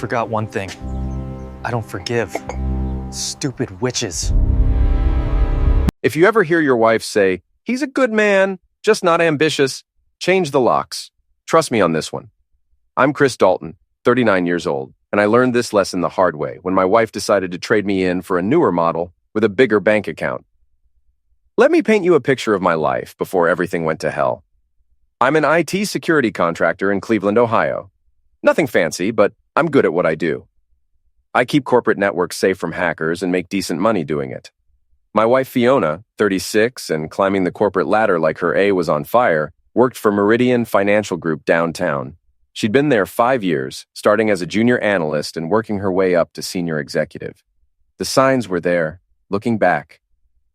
forgot one thing. I don't forgive. Stupid witches. If you ever hear your wife say, "He's a good man, just not ambitious," change the locks. Trust me on this one. I'm Chris Dalton, 39 years old, and I learned this lesson the hard way when my wife decided to trade me in for a newer model with a bigger bank account. Let me paint you a picture of my life before everything went to hell. I'm an IT security contractor in Cleveland, Ohio. Nothing fancy, but I'm good at what I do. I keep corporate networks safe from hackers and make decent money doing it. My wife Fiona, 36 and climbing the corporate ladder like her A was on fire, worked for Meridian Financial Group downtown. She'd been there 5 years, starting as a junior analyst and working her way up to senior executive. The signs were there, looking back.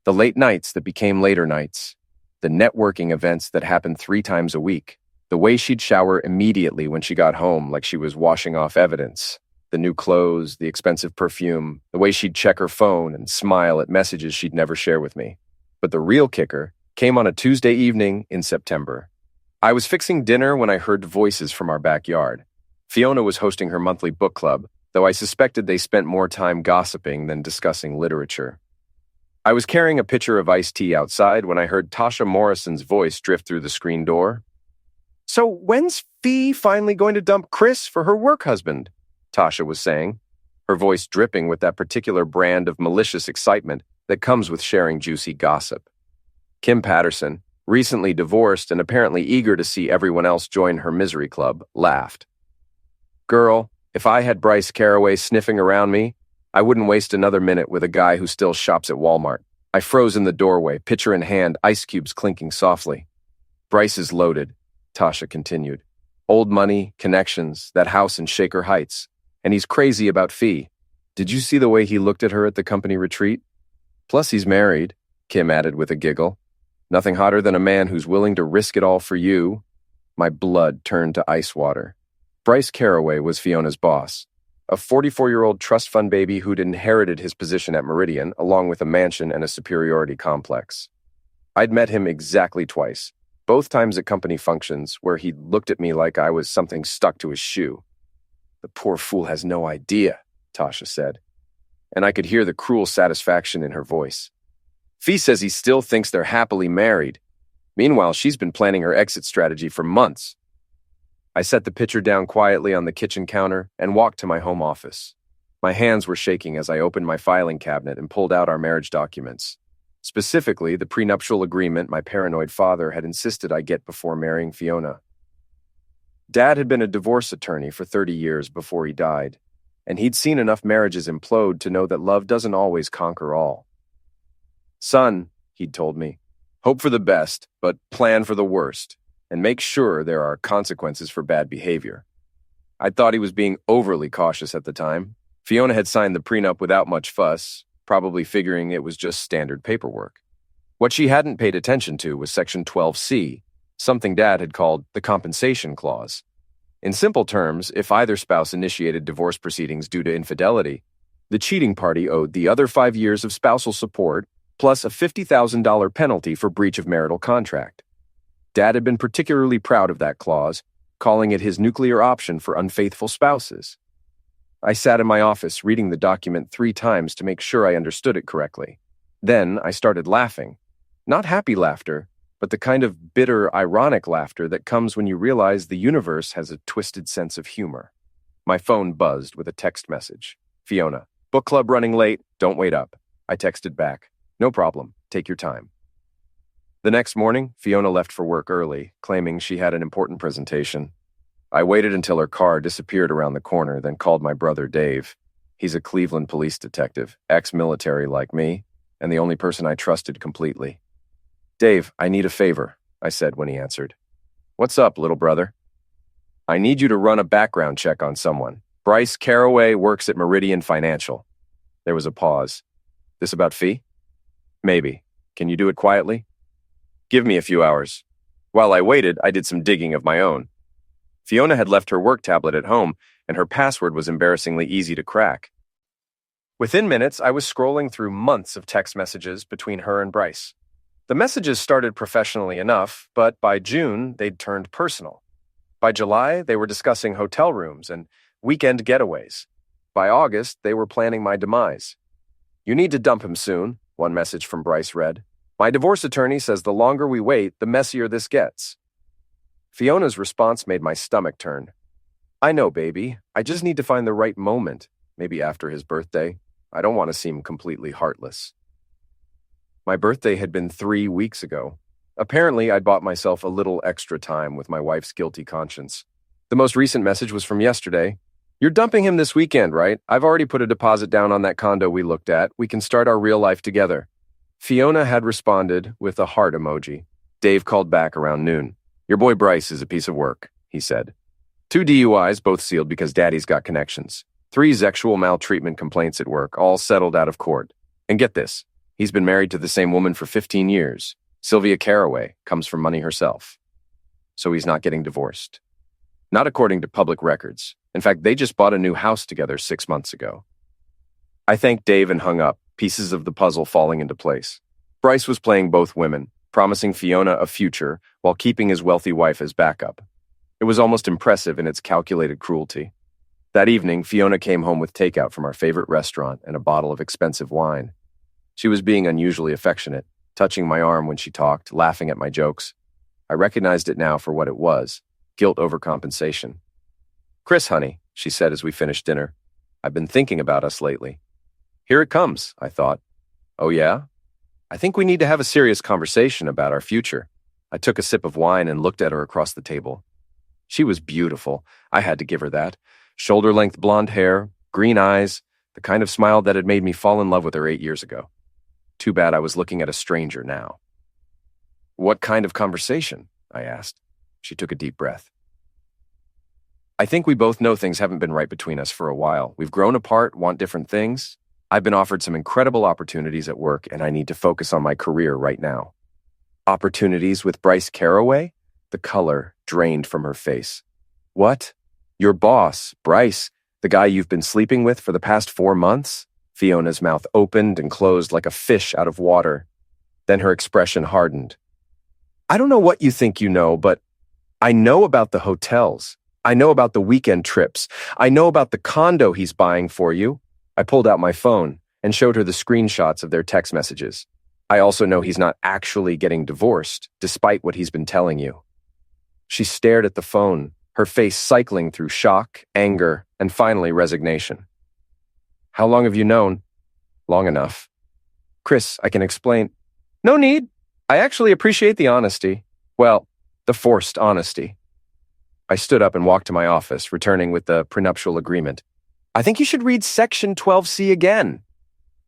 The late nights that became later nights. The networking events that happened 3 times a week. The way she'd shower immediately when she got home like she was washing off evidence. The new clothes, the expensive perfume, the way she'd check her phone and smile at messages she'd never share with me. But the real kicker came on a Tuesday evening in September. I was fixing dinner when I heard voices from our backyard. Fiona was hosting her monthly book club, though I suspected they spent more time gossiping than discussing literature. I was carrying a pitcher of iced tea outside when I heard Tasha Morrison's voice drift through the screen door. "So when's Fee finally going to dump Chris for her work husband?" Tasha was saying, her voice dripping with that particular brand of malicious excitement that comes with sharing juicy gossip. Kim Patterson, recently divorced and apparently eager to see everyone else join her misery club, laughed. "Girl, if I had Bryce Caraway sniffing around me, I wouldn't waste another minute with a guy who still shops at Walmart." I froze in the doorway, pitcher in hand, ice cubes clinking softly. "Bryce is loaded," Tasha continued. "Old money, connections, that house in Shaker Heights. And he's crazy about Fee. Did you see the way he looked at her at the company retreat? Plus he's married," Kim added with a giggle. "Nothing hotter than a man who's willing to risk it all for you." My blood turned to ice water. Bryce Caraway was Fiona's boss. A 44-year-old trust fund baby who'd inherited his position at Meridian, along with a mansion and a superiority complex. I'd met him exactly twice, both times at company functions where he looked at me like I was something stuck to his shoe. "The poor fool has no idea," Tasha said, and I could hear the cruel satisfaction in her voice. "Fee says he still thinks they're happily married. Meanwhile, she's been planning her exit strategy for months." I set the pitcher down quietly on the kitchen counter and walked to my home office. My hands were shaking as I opened my filing cabinet and pulled out our marriage documents. Specifically, the prenuptial agreement my paranoid father had insisted I get before marrying Fiona. Dad had been a divorce attorney for 30 years before he died, and he'd seen enough marriages implode to know that love doesn't always conquer all. "Son," he'd told me, "hope for the best, but plan for the worst. And make sure there are consequences for bad behavior." I thought he was being overly cautious at the time. Fiona had signed the prenup without much fuss, probably figuring it was just standard paperwork. What she hadn't paid attention to was Section 12C, something Dad had called the compensation clause. In simple terms, if either spouse initiated divorce proceedings due to infidelity, the cheating party owed the other 5 years of spousal support plus a $50,000 penalty for breach of marital contract. Dad had been particularly proud of that clause, calling it his nuclear option for unfaithful spouses. I sat in my office reading the document 3 times to make sure I understood it correctly. Then I started laughing. Not happy laughter, but the kind of bitter, ironic laughter that comes when you realize the universe has a twisted sense of humor. My phone buzzed with a text message. "Fiona, book club running late, don't wait up." I texted back, "No problem, take your time." The next morning, Fiona left for work early, claiming she had an important presentation. I waited until her car disappeared around the corner, then called my brother Dave. He's a Cleveland police detective, ex-military like me, and the only person I trusted completely. "Dave, I need a favor," I said when he answered. "What's up, little brother?" "I need you to run a background check on someone. Bryce Caraway works at Meridian Financial." There was a pause. "This about Fee?" "Maybe. Can you do it quietly?" "Give me a few hours." While I waited, I did some digging of my own. Fiona had left her work tablet at home, and her password was embarrassingly easy to crack. Within minutes, I was scrolling through months of text messages between her and Bryce. The messages started professionally enough, but by June, they'd turned personal. By July, they were discussing hotel rooms and weekend getaways. By August, they were planning my demise. You need to dump him soon, one message from Bryce read. My divorce attorney says the longer we wait, the messier this gets. Fiona's response made my stomach turn. I know, baby. I just need to find the right moment, maybe after his birthday. I don't want to seem completely heartless. My birthday had been 3 weeks ago. Apparently, I'd bought myself a little extra time with my wife's guilty conscience. The most recent message was from yesterday. You're dumping him this weekend, right? I've already put a deposit down on that condo we looked at. We can start our real life together. Fiona had responded with a heart emoji. Dave called back around noon. Your boy Bryce is a piece of work, he said. 2 DUIs, both sealed because daddy's got connections. 3 sexual maltreatment complaints at work, all settled out of court. And get this, he's been married to the same woman for 15 years. Sylvia Caraway comes from money herself. So he's not getting divorced. Not according to public records. In fact, they just bought a new house together 6 months ago. I thanked Dave and hung up, pieces of the puzzle falling into place. Bryce was playing both women, promising Fiona a future while keeping his wealthy wife as backup. It was almost impressive in its calculated cruelty. That evening, Fiona came home with takeout from our favorite restaurant and a bottle of expensive wine. She was being unusually affectionate, touching my arm when she talked, laughing at my jokes. I recognized it now for what it was, guilt overcompensation. Chris, honey, she said as we finished dinner, I've been thinking about us lately. Here it comes, I thought. Oh yeah? I think we need to have a serious conversation about our future. I took a sip of wine and looked at her across the table. She was beautiful. I had to give her that. Shoulder-length blonde hair, green eyes, the kind of smile that had made me fall in love with her 8 years ago. Too bad I was looking at a stranger now. What kind of conversation? I asked. She took a deep breath. I think we both know things haven't been right between us for a while. We've grown apart, want different things. I've been offered some incredible opportunities at work, and I need to focus on my career right now. Opportunities with Bryce Caraway? The color drained from her face. What? Your boss, Bryce, the guy you've been sleeping with for the past 4 months? Fiona's mouth opened and closed like a fish out of water. Then her expression hardened. I don't know what you think you know, but I know about the hotels. I know about the weekend trips. I know about the condo he's buying for you. I pulled out my phone and showed her the screenshots of their text messages. I also know he's not actually getting divorced, despite what he's been telling you. She stared at the phone, her face cycling through shock, anger, and finally resignation. How long have you known? Long enough. Chris, I can explain. No need. I actually appreciate the honesty. Well, the forced honesty. I stood up and walked to my office, returning with the prenuptial agreement. I think you should read Section 12C again.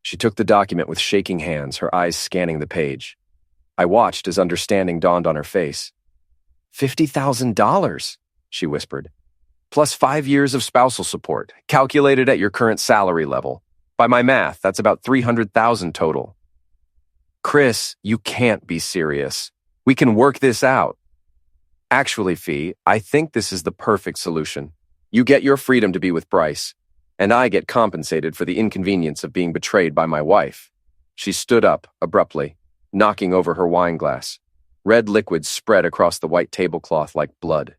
She took the document with shaking hands, her eyes scanning the page. I watched as understanding dawned on her face. $50,000, she whispered. Plus 5 years of spousal support, calculated at your current salary level. By my math, that's about $300,000 total. Chris, you can't be serious. We can work this out. Actually, Fee, I think this is the perfect solution. You get your freedom to be with Bryce, and I get compensated for the inconvenience of being betrayed by my wife. She stood up, abruptly, knocking over her wine glass. Red liquid spread across the white tablecloth like blood.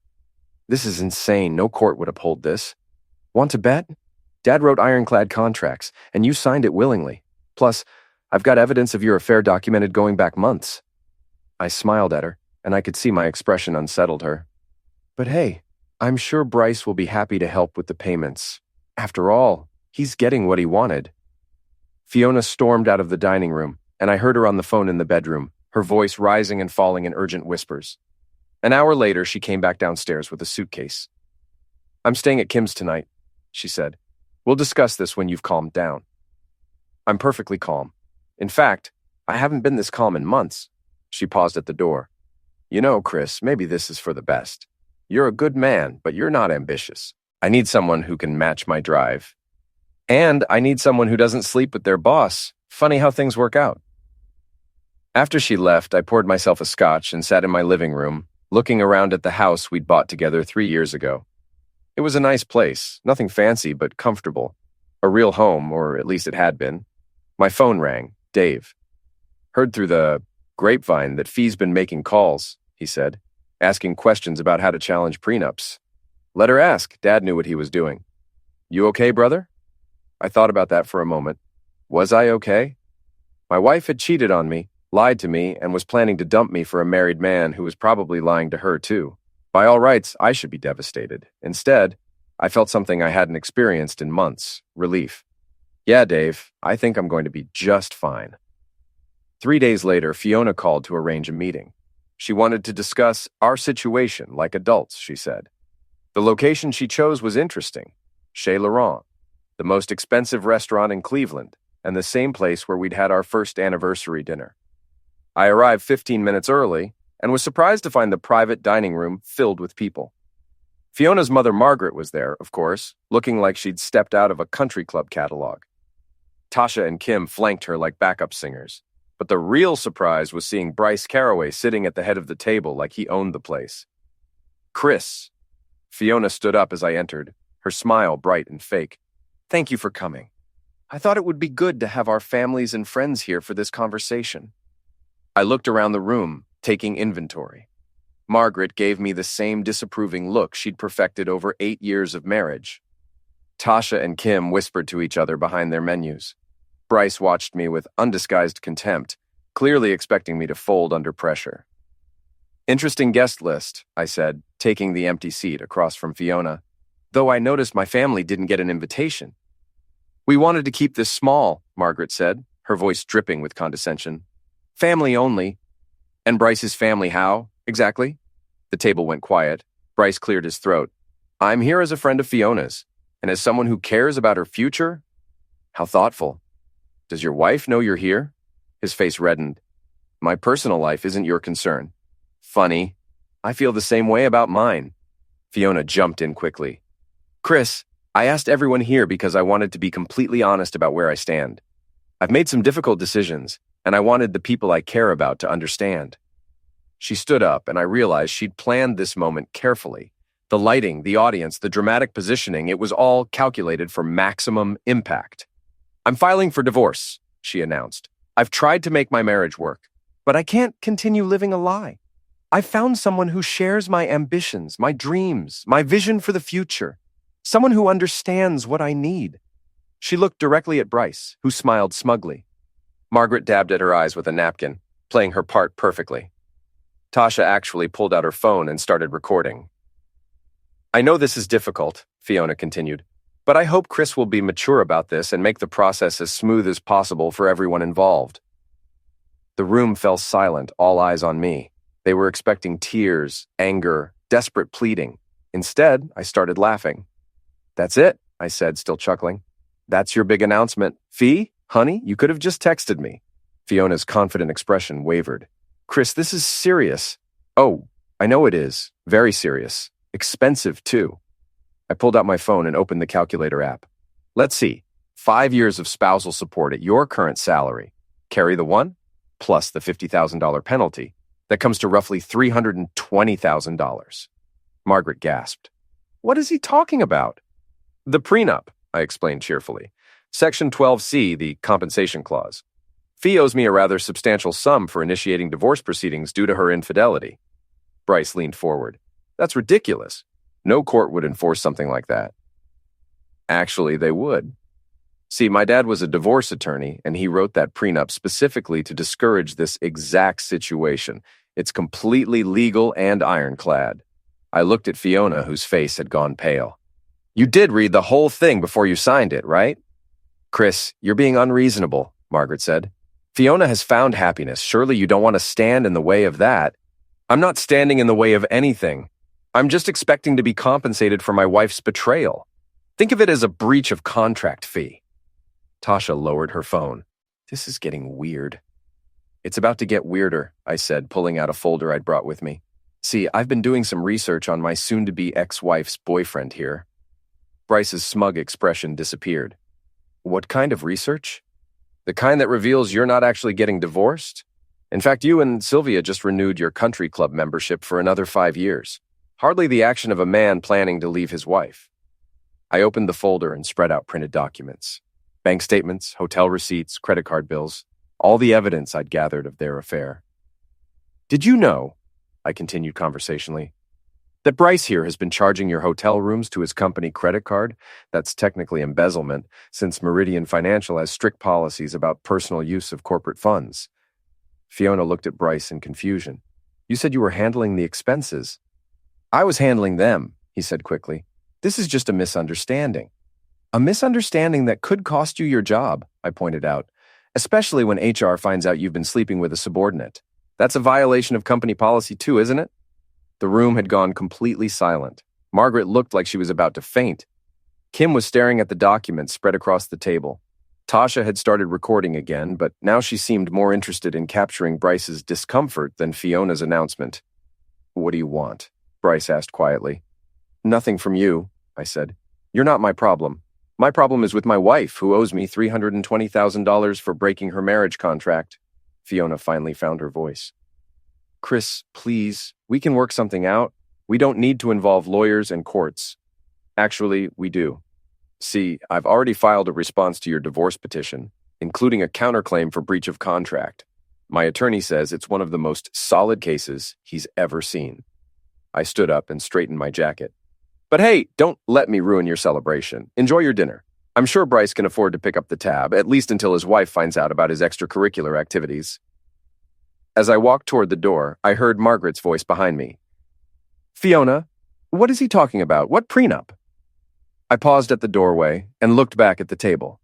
This is insane. No court would uphold this. Want to bet? Dad wrote ironclad contracts, and you signed it willingly. Plus, I've got evidence of your affair documented going back months. I smiled at her, and I could see my expression unsettled her. But hey, I'm sure Bryce will be happy to help with the payments. After all, he's getting what he wanted. Fiona stormed out of the dining room, and I heard her on the phone in the bedroom, her voice rising and falling in urgent whispers. An hour later, she came back downstairs with a suitcase. I'm staying at Kim's tonight, she said. We'll discuss this when you've calmed down. I'm perfectly calm. In fact, I haven't been this calm in months. She paused at the door. You know, Chris, maybe this is for the best. You're a good man, but you're not ambitious. I need someone who can match my drive. And I need someone who doesn't sleep with their boss. Funny how things work out. After she left, I poured myself a scotch and sat in my living room, looking around at the house we'd bought together 3 years ago. It was a nice place, nothing fancy but comfortable. A real home, or at least it had been. My phone rang. Dave. Heard through the grapevine that Fee's been making calls, he said, asking questions about how to challenge prenups. Let her ask. Dad knew what he was doing. You okay, brother? I thought about that for a moment. Was I okay? My wife had cheated on me, lied to me, and was planning to dump me for a married man who was probably lying to her, too. By all rights, I should be devastated. Instead, I felt something I hadn't experienced in months: relief. Yeah, Dave, I think I'm going to be just fine. 3 days later, Fiona called to arrange a meeting. She wanted to discuss our situation like adults, she said. The location she chose was interesting: Chez Laurent, the most expensive restaurant in Cleveland, and the same place where we'd had our first anniversary dinner. I arrived 15 minutes early and was surprised to find the private dining room filled with people. Fiona's mother, Margaret, was there, of course, looking like she'd stepped out of a country club catalog. Tasha and Kim flanked her like backup singers, but the real surprise was seeing Bryce Caraway sitting at the head of the table like he owned the place. Chris. Fiona stood up as I entered, her smile bright and fake. Thank you for coming. I thought it would be good to have our families and friends here for this conversation. I looked around the room, taking inventory. Margaret gave me the same disapproving look she'd perfected over 8 years of marriage. Tasha and Kim whispered to each other behind their menus. Bryce watched me with undisguised contempt, clearly expecting me to fold under pressure. Interesting guest list, I said, taking the empty seat across from Fiona, though I noticed my family didn't get an invitation. We wanted to keep this small, Margaret said, her voice dripping with condescension. Family only. And Bryce's family how, exactly? The table went quiet. Bryce cleared his throat. I'm here as a friend of Fiona's, and as someone who cares about her future. How thoughtful. Does your wife know you're here? His face reddened. My personal life isn't your concern. Funny. I feel the same way about mine. Fiona jumped in quickly. Chris, I asked everyone here because I wanted to be completely honest about where I stand. I've made some difficult decisions, and I wanted the people I care about to understand. She stood up, and I realized she'd planned this moment carefully. The lighting, the audience, the dramatic positioning, it was all calculated for maximum impact. I'm filing for divorce, she announced. I've tried to make my marriage work, but I can't continue living a lie. I've found someone who shares my ambitions, my dreams, my vision for the future. Someone who understands what I need. She looked directly at Bryce, who smiled smugly. Margaret dabbed at her eyes with a napkin, playing her part perfectly. Tasha actually pulled out her phone and started recording. I know this is difficult, Fiona continued, but I hope Chris will be mature about this and make the process as smooth as possible for everyone involved. The room fell silent, all eyes on me. They were expecting tears, anger, desperate pleading. Instead, I started laughing. That's it, I said, still chuckling. That's your big announcement. Fee, honey, you could have just texted me. Fiona's confident expression wavered. Chris, this is serious. Oh, I know it is. Very serious. Expensive, too. I pulled out my phone and opened the calculator app. Let's see. 5 years of spousal support at your current salary. Carry the one, plus the $50,000 penalty. That comes to roughly $320,000. Margaret gasped. What is he talking about? The prenup, I explained cheerfully. Section 12C, the compensation clause. Fee owes me a rather substantial sum for initiating divorce proceedings due to her infidelity. Bryce leaned forward. That's ridiculous. No court would enforce something like that. Actually, they would. See, my dad was a divorce attorney, and he wrote that prenup specifically to discourage this exact situation. It's completely legal and ironclad. I looked at Fiona, whose face had gone pale. You did read the whole thing before you signed it, right? Chris, you're being unreasonable, Margaret said. Fiona has found happiness. Surely you don't want to stand in the way of that. I'm not standing in the way of anything. I'm just expecting to be compensated for my wife's betrayal. Think of it as a breach of contract fee. Tasha lowered her phone. This is getting weird. It's about to get weirder, I said, pulling out a folder I'd brought with me. See, I've been doing some research on my soon-to-be ex-wife's boyfriend here. Bryce's smug expression disappeared. What kind of research? The kind that reveals you're not actually getting divorced? In fact, you and Sylvia just renewed your country club membership for another 5 years. Hardly the action of a man planning to leave his wife. I opened the folder and spread out printed documents. Bank statements, hotel receipts, credit card bills, all the evidence I'd gathered of their affair. Did you know, I continued conversationally, That Bryce here has been charging your hotel rooms to his company credit card. That's technically embezzlement, since Meridian Financial has strict policies about personal use of corporate funds. Fiona looked at Bryce in confusion. You said you were handling the expenses. I was handling them, he said quickly. This is just a misunderstanding. A misunderstanding that could cost you your job, I pointed out, especially when HR finds out you've been sleeping with a subordinate. That's a violation of company policy too, isn't it? The room had gone completely silent. Margaret looked like she was about to faint. Kim was staring at the documents spread across the table. Tasha had started recording again, but now she seemed more interested in capturing Bryce's discomfort than Fiona's announcement. What do you want? Bryce asked quietly. Nothing from you, I said. You're not my problem. My problem is with my wife, who owes me $320,000 for breaking her marriage contract. Fiona finally found her voice. Chris, please, we can work something out. We don't need to involve lawyers and courts. Actually, we do. See, I've already filed a response to your divorce petition, including a counterclaim for breach of contract. My attorney says it's one of the most solid cases he's ever seen. I stood up and straightened my jacket. But hey, don't let me ruin your celebration. Enjoy your dinner. I'm sure Bryce can afford to pick up the tab, at least until his wife finds out about his extracurricular activities. As I walked toward the door, I heard Margaret's voice behind me. Fiona, what is he talking about? What prenup? I paused at the doorway and looked back at the table.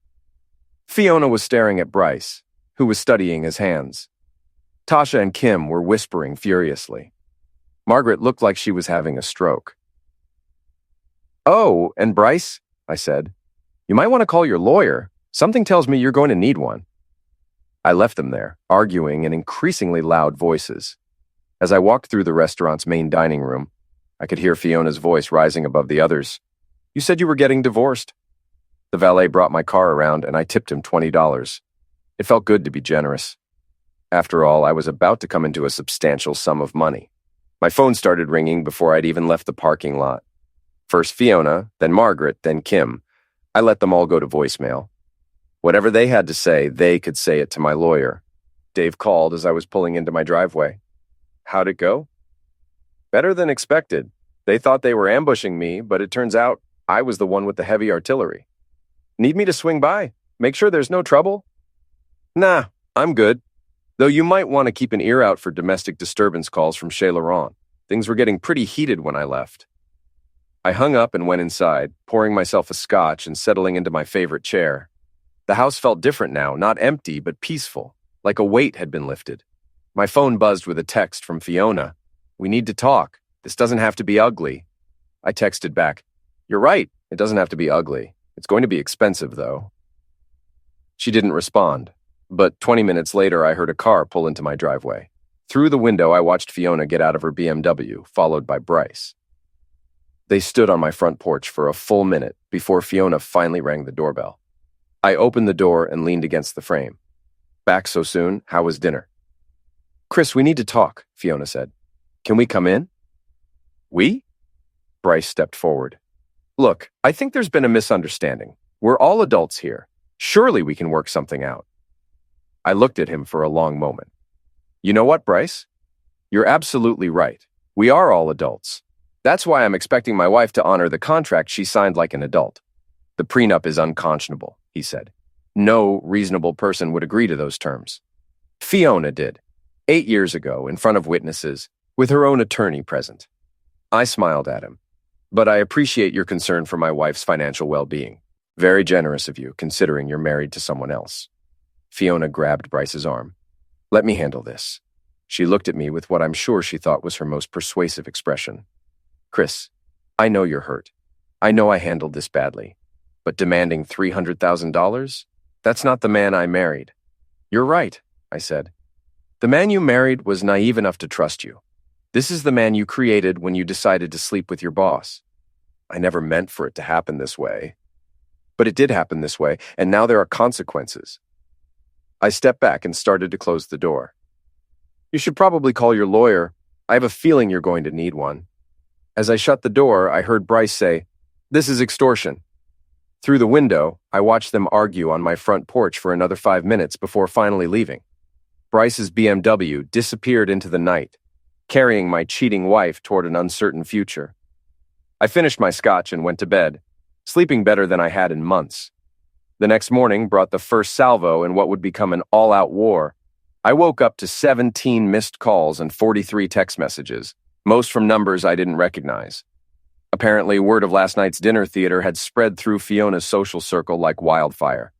Fiona was staring at Bryce, who was studying his hands. Tasha and Kim were whispering furiously. Margaret looked like she was having a stroke. Oh, and Bryce, I said, you might want to call your lawyer. Something tells me you're going to need one. I left them there, arguing in increasingly loud voices. As I walked through the restaurant's main dining room, I could hear Fiona's voice rising above the others. You said you were getting divorced. The valet brought my car around and I tipped him $20. It felt good to be generous. After all, I was about to come into a substantial sum of money. My phone started ringing before I'd even left the parking lot. First Fiona, then Margaret, then Kim. I let them all go to voicemail. Whatever they had to say, they could say it to my lawyer. Dave called as I was pulling into my driveway. How'd it go? Better than expected. They thought they were ambushing me, but it turns out I was the one with the heavy artillery. Need me to swing by? Make sure there's no trouble? Nah, I'm good. Though you might want to keep an ear out for domestic disturbance calls from Chez Laurent. Things were getting pretty heated when I left. I hung up and went inside, pouring myself a scotch and settling into my favorite chair. The house felt different now, not empty, but peaceful, like a weight had been lifted. My phone buzzed with a text from Fiona. We need to talk. This doesn't have to be ugly. I texted back. You're right. It doesn't have to be ugly. It's going to be expensive, though. She didn't respond, but 20 minutes later, I heard a car pull into my driveway. Through the window, I watched Fiona get out of her BMW, followed by Bryce. They stood on my front porch for a full minute before Fiona finally rang the doorbell. I opened the door and leaned against the frame. Back so soon? How was dinner? Chris, we need to talk, Fiona said. Can we come in? We? Bryce stepped forward. Look, I think there's been a misunderstanding. We're all adults here. Surely we can work something out. I looked at him for a long moment. You know what, Bryce? You're absolutely right. We are all adults. That's why I'm expecting my wife to honor the contract she signed like an adult. The prenup is unconscionable, he said. No reasonable person would agree to those terms. Fiona did, 8 years ago, in front of witnesses, with her own attorney present. I smiled at him. But I appreciate your concern for my wife's financial well-being. Very generous of you, considering you're married to someone else. Fiona grabbed Bryce's arm. Let me handle this. She looked at me with what I'm sure she thought was her most persuasive expression. Chris, I know you're hurt. I know I handled this badly. But demanding $300,000? That's not the man I married. You're right, I said. The man you married was naive enough to trust you. This is the man you created when you decided to sleep with your boss. I never meant for it to happen this way. But it did happen this way, and now there are consequences. I stepped back and started to close the door. You should probably call your lawyer. I have a feeling you're going to need one. As I shut the door, I heard Bryce say, This is extortion. Through the window, I watched them argue on my front porch for another 5 minutes before finally leaving. Bryce's BMW disappeared into the night. carrying my cheating wife toward an uncertain future. I finished my scotch and went to bed, sleeping better than I had in months. The next morning brought the first salvo in what would become an all-out war. I woke up to 17 missed calls and 43 text messages, most from numbers I didn't recognize. Apparently, word of last night's dinner theater had spread through Fiona's social circle like wildfire.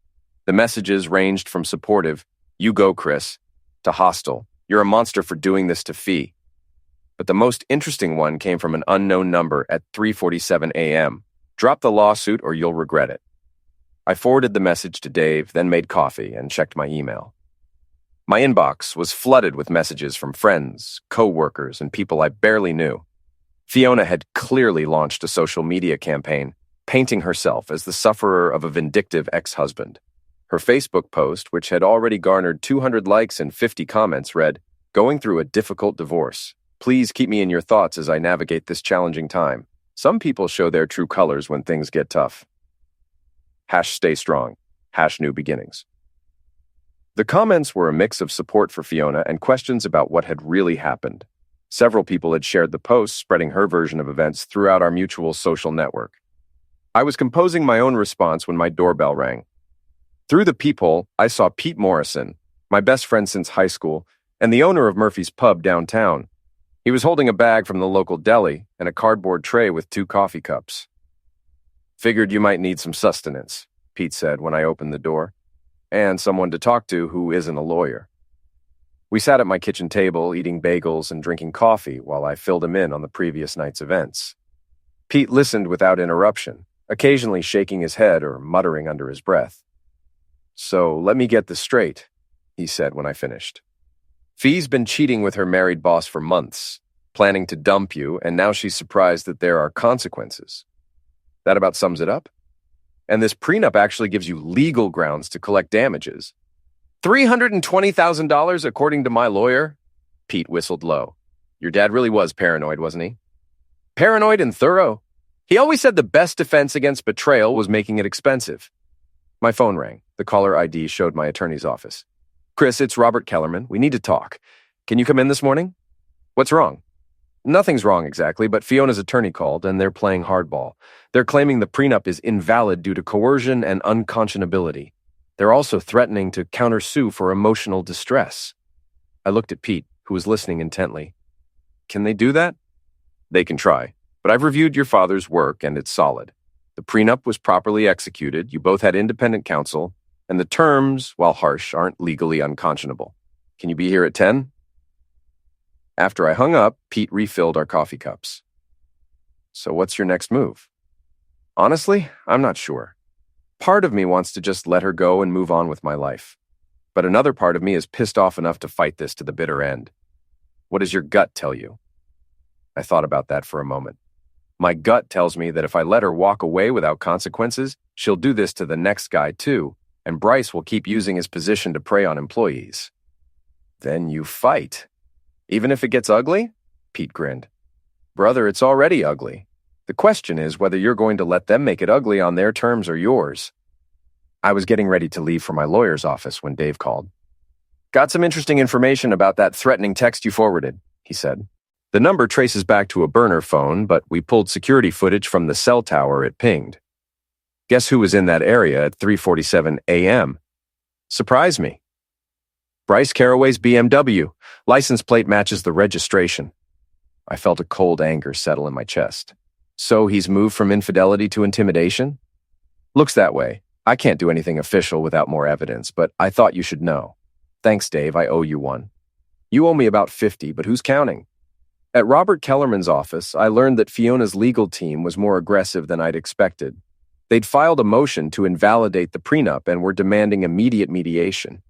The messages ranged from supportive, "You go, Chris," to hostile, "You're a monster for doing this to Fee." But the most interesting one came from an unknown number at 3:47 a.m. "Drop the lawsuit or you'll regret it." I forwarded the message to Dave, then made coffee and checked my email. My inbox was flooded with messages from friends, co-workers, and people I barely knew. Fiona had clearly launched a social media campaign, painting herself as the sufferer of a vindictive ex-husband. Her Facebook post, which had already garnered 200 likes and 50 comments, read, "Going through a difficult divorce. Please keep me in your thoughts as I navigate this challenging time. Some people show their true colors when things get tough. #stay strong. #new beginnings." The comments were a mix of support for Fiona and questions about what had really happened. Several people had shared the post, spreading her version of events throughout our mutual social network. I was composing my own response when my doorbell rang. Through the peephole, I saw Pete Morrison, my best friend since high school, and the owner of Murphy's Pub downtown. He was holding a bag from the local deli and a cardboard tray with 2 coffee cups. "Figured you might need some sustenance," Pete said when I opened the door, "and someone to talk to who isn't a lawyer." We sat at my kitchen table, eating bagels and drinking coffee while I filled him in on the previous night's events. Pete listened without interruption, occasionally shaking his head or muttering under his breath. "So let me get this straight," he said when I finished. "Fee's been cheating with her married boss for months, planning to dump you, and now she's surprised that there are consequences. That about sums it up? And this prenup actually gives you legal grounds to collect damages. $320,000 according to my lawyer?" Pete whistled low. "Your dad really was paranoid, wasn't he?" "Paranoid and thorough. He always said the best defense against betrayal was making it expensive." My phone rang. The caller ID showed my attorney's office. "Chris, it's Robert Kellerman. We need to talk. Can you come in this morning?" "What's wrong?" "Nothing's wrong exactly, but Fiona's attorney called, and they're playing hardball. They're claiming the prenup is invalid due to coercion and unconscionability. They're also threatening to countersue for emotional distress." I looked at Pete, who was listening intently. "Can they do that?" "They can try, but I've reviewed your father's work, and it's solid. The prenup was properly executed, you both had independent counsel, and the terms, while harsh, aren't legally unconscionable. Can you be here at 10? After I hung up, Pete refilled our coffee cups. "So what's your next move?" "Honestly, I'm not sure. Part of me wants to just let her go and move on with my life. But another part of me is pissed off enough to fight this to the bitter end. What does your gut tell you?" I thought about that for a moment. My gut tells me that if I let her walk away without consequences, she'll do this to the next guy too, and Bryce will keep using his position to prey on employees. "Then you fight. Even if it gets ugly?" Pete grinned. "Brother, it's already ugly. The question is whether you're going to let them make it ugly on their terms or yours." I was getting ready to leave for my lawyer's office when Dave called. "Got some interesting information about that threatening text you forwarded," he said. "The number traces back to a burner phone, but we pulled security footage from the cell tower it pinged. Guess who was in that area at 3:47 a.m.? Surprise me. Bryce Caraway's BMW. License plate matches the registration." I felt a cold anger settle in my chest. "So he's moved from infidelity to intimidation?" "Looks that way. I can't do anything official without more evidence, but I thought you should know. Thanks, Dave. I owe you one. You owe me about 50, but who's counting?" At Robert Kellerman's office, I learned that Fiona's legal team was more aggressive than I'd expected. They'd filed a motion to invalidate the prenup and were demanding immediate mediation.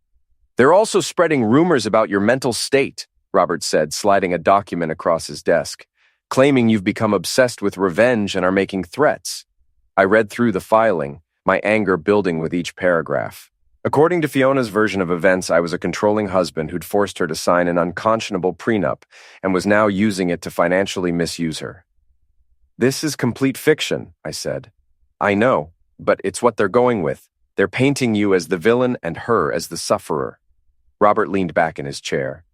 "They're also spreading rumors about your mental state," Robert said, sliding a document across his desk, "claiming you've become obsessed with revenge and are making threats." I read through the filing, my anger building with each paragraph. According to Fiona's version of events, I was a controlling husband who'd forced her to sign an unconscionable prenup and was now using it to financially misuse her. "This is complete fiction," I said. "I know, but it's what they're going with. They're painting you as the villain and her as the sufferer." Robert leaned back in his chair.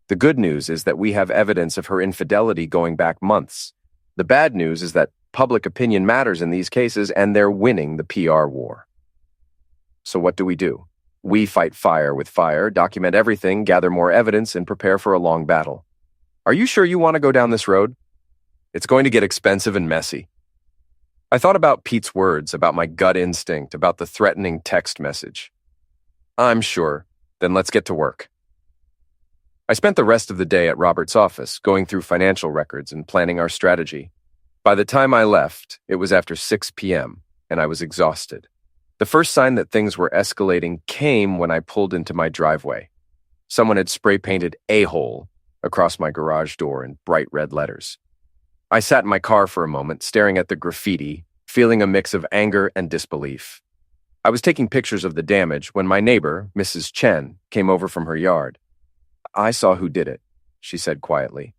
The good news is that we have evidence of her infidelity going back months. The bad news is that public opinion matters in these cases, and they're winning the PR war. So what do? We fight fire with fire, document everything, gather more evidence, and prepare for a long battle. Are you sure you want to go down this road? It's going to get expensive and messy. I thought about Pete's words, about my gut instinct, about the threatening text message. I'm sure. Then let's get to work. I spent the rest of the day at Robert's office, going through financial records and planning our strategy. By the time I left, it was after 6 p.m., and I was exhausted. The first sign that things were escalating came when I pulled into my driveway. Someone had spray-painted "a-hole" across my garage door in bright red letters. I sat in my car for a moment, staring at the graffiti, feeling a mix of anger and disbelief. I was taking pictures of the damage when my neighbor, Mrs. Chen, came over from her yard. "I saw who did it," she said quietly.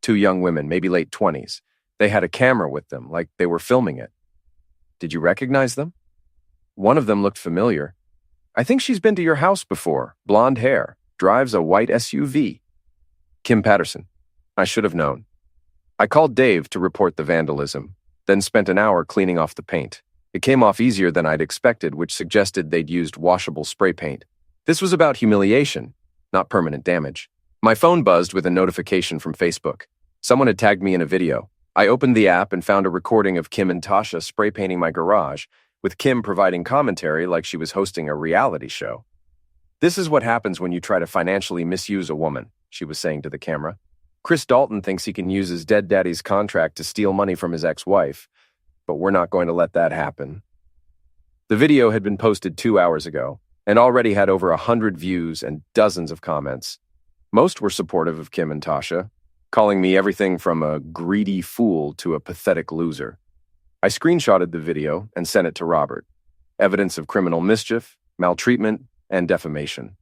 2 young women, maybe late 20s. They had a camera with them, like they were filming it. "Did you recognize them?" "One of them looked familiar. I think she's been to your house before. Blonde hair, drives a white SUV. Kim Patterson." I should have known. I called Dave to report the vandalism, then spent an hour cleaning off the paint. It came off easier than I'd expected, which suggested they'd used washable spray paint. This was about humiliation, not permanent damage. My phone buzzed with a notification from Facebook. Someone had tagged me in a video. I opened the app and found a recording of Kim and Tasha spray painting my garage, with Kim providing commentary like she was hosting a reality show. "This is what happens when you try to financially misuse a woman," she was saying to the camera. "Chris Dalton thinks he can use his dead daddy's contract to steal money from his ex-wife, but we're not going to let that happen." The video had been posted 2 hours ago and already had over 100 views and dozens of comments. Most were supportive of Kim and Tasha, calling me everything from a greedy fool to a pathetic loser. I screenshotted the video and sent it to Robert. Evidence of criminal mischief, maltreatment, and defamation.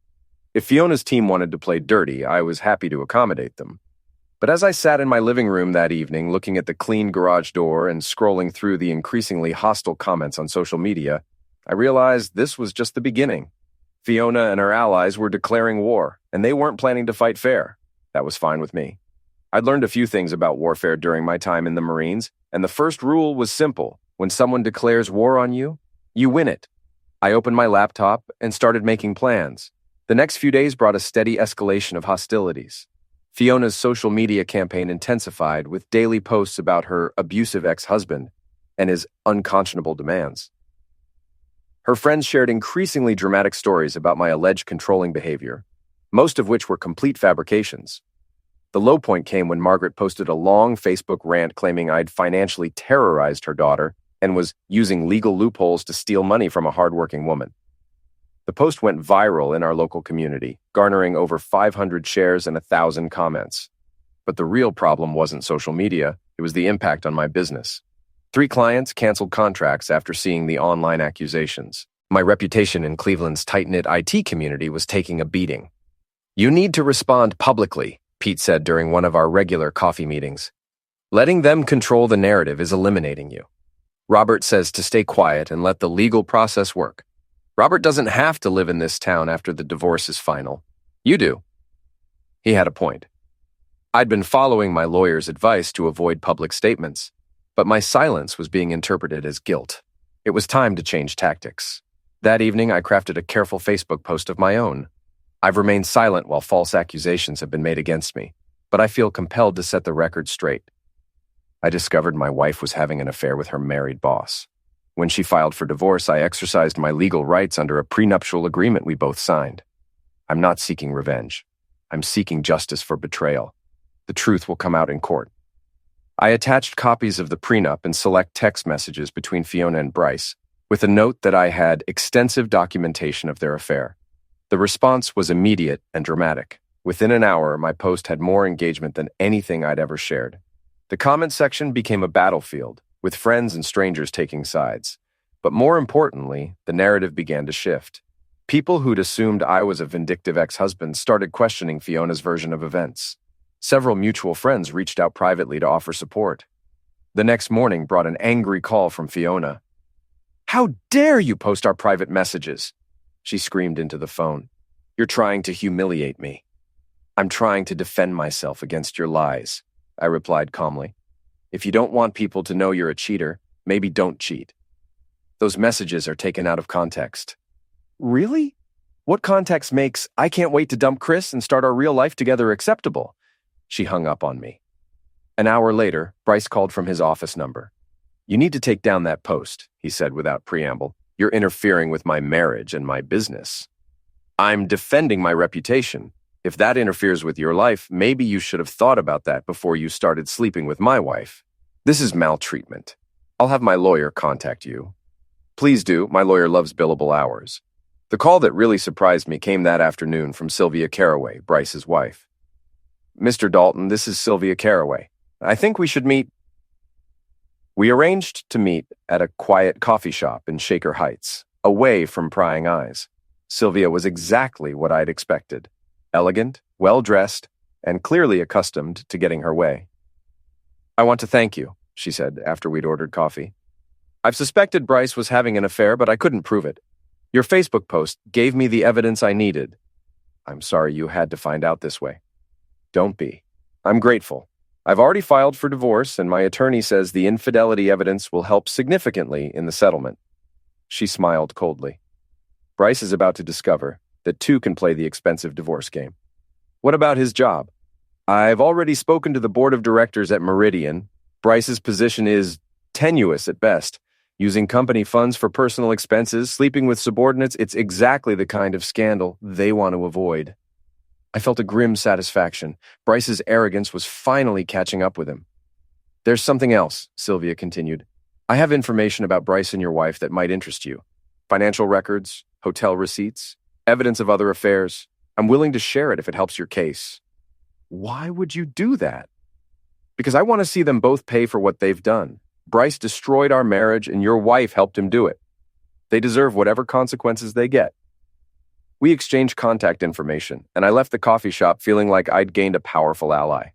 If Fiona's team wanted to play dirty, I was happy to accommodate them. But as I sat in my living room that evening, looking at the clean garage door and scrolling through the increasingly hostile comments on social media, I realized this was just the beginning. Fiona and her allies were declaring war, and they weren't planning to fight fair. That was fine with me. I'd learned a few things about warfare during my time in the Marines, and the first rule was simple. When someone declares war on you, you win it. I opened my laptop and started making plans. The next few days brought a steady escalation of hostilities. Fiona's social media campaign intensified with daily posts about her abusive ex-husband and his unconscionable demands. Her friends shared increasingly dramatic stories about my alleged controlling behavior, most of which were complete fabrications. The low point came when Margaret posted a long Facebook rant claiming I'd financially terrorized her daughter and was using legal loopholes to steal money from a hardworking woman. The post went viral in our local community, garnering over 500 shares and 1,000 comments. But the real problem wasn't social media, it was the impact on my business. 3 clients canceled contracts after seeing the online accusations. My reputation in Cleveland's tight-knit IT community was taking a beating. "You need to respond publicly," Pete said during one of our regular coffee meetings. "Letting them control the narrative is eliminating you. Robert says to stay quiet and let the legal process work. Robert doesn't have to live in this town after the divorce is final. You do." He had a point. I'd been following my lawyer's advice to avoid public statements, but my silence was being interpreted as guilt. It was time to change tactics. That evening, I crafted a careful Facebook post of my own. "I've remained silent while false accusations have been made against me, but I feel compelled to set the record straight. I discovered my wife was having an affair with her married boss. When she filed for divorce, I exercised my legal rights under a prenuptial agreement we both signed. I'm not seeking revenge. I'm seeking justice for betrayal. The truth will come out in court." I attached copies of the prenup and select text messages between Fiona and Bryce, with a note that I had extensive documentation of their affair. The response was immediate and dramatic. Within an hour, my post had more engagement than anything I'd ever shared. The comment section became a battlefield, with friends and strangers taking sides. But more importantly, the narrative began to shift. People who'd assumed I was a vindictive ex-husband started questioning Fiona's version of events. Several mutual friends reached out privately to offer support. The next morning brought an angry call from Fiona. "How dare you post our private messages?" she screamed into the phone. "You're trying to humiliate me." I'm trying to defend myself against your lies, I replied calmly. If you don't want people to know you're a cheater, maybe don't cheat. Those messages are taken out of context. Really? What context makes "I can't wait to dump Chris and start our real life together" acceptable? She hung up on me. An hour later, Bryce called from his office number. You need to take down that post, he said without preamble. You're interfering with my marriage and my business. I'm defending my reputation. If that interferes with your life, maybe you should have thought about that before you started sleeping with my wife. This is maltreatment. I'll have my lawyer contact you. Please do. My lawyer loves billable hours. The call that really surprised me came that afternoon from Sylvia Caraway, Bryce's wife. Mr. Dalton, this is Sylvia Caraway. I think we should meet. We arranged to meet at a quiet coffee shop in Shaker Heights, away from prying eyes. Sylvia was exactly what I'd expected. Elegant, well-dressed, and clearly accustomed to getting her way. I want to thank you, she said after we'd ordered coffee. I've suspected Bryce was having an affair, but I couldn't prove it. Your Facebook post gave me the evidence I needed. I'm sorry you had to find out this way. Don't be. I'm grateful. I've already filed for divorce, and my attorney says the infidelity evidence will help significantly in the settlement. She smiled coldly. Bryce is about to discover that two can play the expensive divorce game. What about his job? I've already spoken to the board of directors at Meridian. Bryce's position is tenuous at best. Using company funds for personal expenses, sleeping with subordinates, it's exactly the kind of scandal they want to avoid. I felt a grim satisfaction. Bryce's arrogance was finally catching up with him. There's something else, Sylvia continued. I have information about Bryce and your wife that might interest you. Financial records, hotel receipts, evidence of other affairs. I'm willing to share it if it helps your case. Why would you do that? Because I want to see them both pay for what they've done. Bryce destroyed our marriage and your wife helped him do it. They deserve whatever consequences they get. We exchanged contact information, and I left the coffee shop feeling like I'd gained a powerful ally.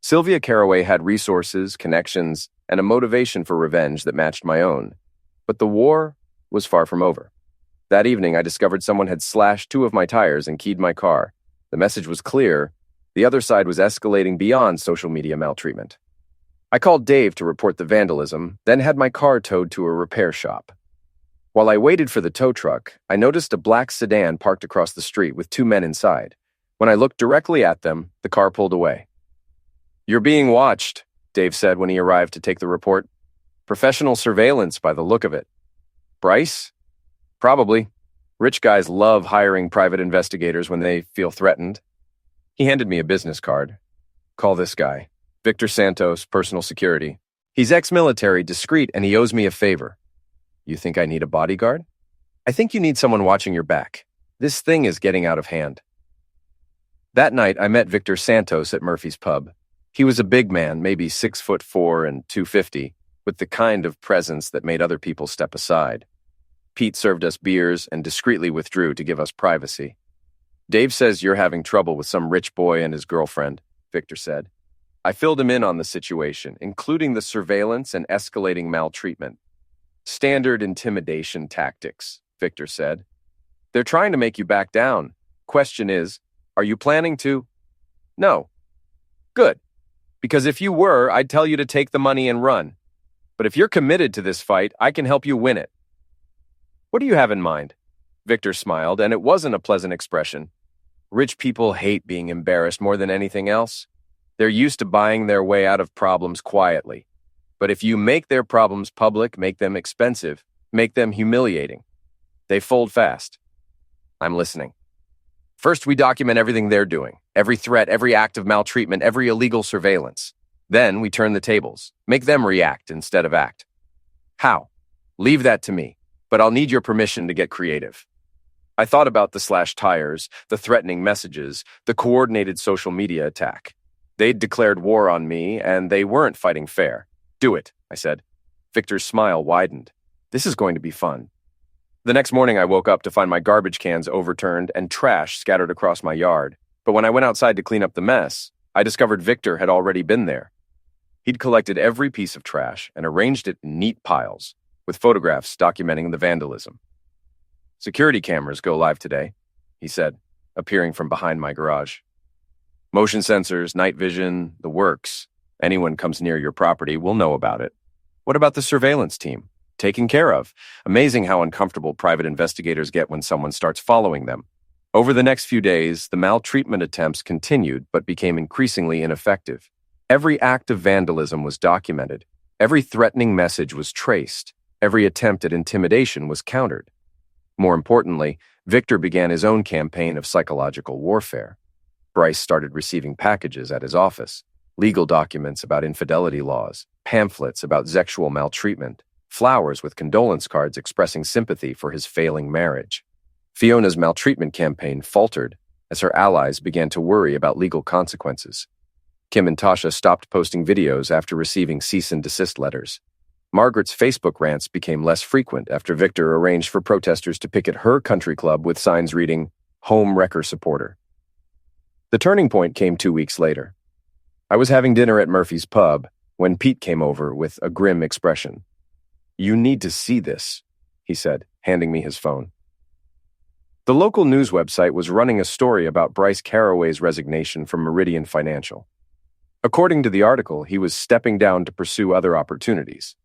Sylvia Caraway had resources, connections, and a motivation for revenge that matched my own. But the war was far from over. That evening, I discovered someone had slashed 2 of my tires and keyed my car. The message was clear. The other side was escalating beyond social media maltreatment. I called Dave to report the vandalism, then had my car towed to a repair shop. While I waited for the tow truck, I noticed a black sedan parked across the street with 2 men inside. When I looked directly at them, the car pulled away. You're being watched, Dave said when he arrived to take the report. Professional surveillance by the look of it. Bryce? Probably. Rich guys love hiring private investigators when they feel threatened. He handed me a business card. Call this guy. Victor Santos, personal security. He's ex-military, discreet, and he owes me a favor. You think I need a bodyguard? I think you need someone watching your back. This thing is getting out of hand. That night, I met Victor Santos at Murphy's Pub. He was a big man, maybe 6'4" and 250, with the kind of presence that made other people step aside. Pete served us beers and discreetly withdrew to give us privacy. Dave says you're having trouble with some rich boy and his girlfriend, Victor said. I filled him in on the situation, including the surveillance and escalating maltreatment. Standard intimidation tactics, Victor said. They're trying to make you back down. Question is, are you planning to? No. Good. Because if you were, I'd tell you to take the money and run. But if you're committed to this fight, I can help you win it. What do you have in mind? Victor smiled, and it wasn't a pleasant expression. Rich people hate being embarrassed more than anything else. They're used to buying their way out of problems quietly. But if you make their problems public, make them expensive, make them humiliating, they fold fast. I'm listening. First, we document everything they're doing, every threat, every act of maltreatment, every illegal surveillance. Then we turn the tables, make them react instead of act. How? Leave that to me, but I'll need your permission to get creative. I thought about the slashed tires, the threatening messages, the coordinated social media attack. They'd declared war on me, and they weren't fighting fair. Do it, I said. Victor's smile widened. This is going to be fun. The next morning, I woke up to find my garbage cans overturned and trash scattered across my yard. But when I went outside to clean up the mess, I discovered Victor had already been there. He'd collected every piece of trash and arranged it in neat piles, with photographs documenting the vandalism. Security cameras go live today, he said, appearing from behind my garage. Motion sensors, night vision, the works. Anyone comes near your property will know about it. What about the surveillance team? Taken care of. Amazing how uncomfortable private investigators get when someone starts following them. Over the next few days, the maltreatment attempts continued but became increasingly ineffective. Every act of vandalism was documented. Every threatening message was traced. Every attempt at intimidation was countered. More importantly, Victor began his own campaign of psychological warfare. Bryce started receiving packages at his office, legal documents about infidelity laws, pamphlets about sexual maltreatment, flowers with condolence cards expressing sympathy for his failing marriage. Fiona's maltreatment campaign faltered as her allies began to worry about legal consequences. Kim and Tasha stopped posting videos after receiving cease and desist letters. Margaret's Facebook rants became less frequent after Victor arranged for protesters to picket her country club with signs reading, "Home Wrecker Supporter." The turning point came 2 weeks later. I was having dinner at Murphy's Pub when Pete came over with a grim expression. "You need to see this," he said, handing me his phone. The local news website was running a story about Bryce Caraway's resignation from Meridian Financial. According to the article, he was stepping down to pursue other opportunities.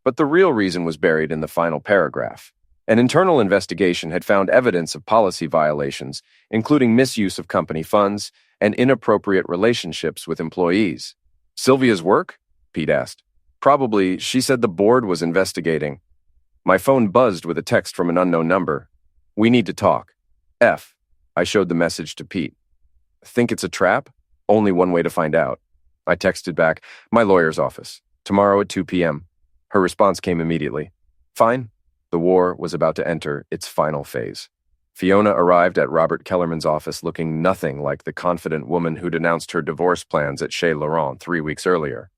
But the real reason was buried in the final paragraph. An internal investigation had found evidence of policy violations, including misuse of company funds and inappropriate relationships with employees. "Sylvia's work?" Pete asked. "Probably. She said the board was investigating." My phone buzzed with a text from an unknown number. "We need to talk. F." I showed the message to Pete. "Think it's a trap? Only one way to find out." I texted back, "My lawyer's office. Tomorrow at 2 p.m. Her response came immediately. "Fine." The war was about to enter its final phase. Fiona arrived at Robert Kellerman's office looking nothing like the confident woman who'd announced her divorce plans at Chez Laurent 3 weeks earlier.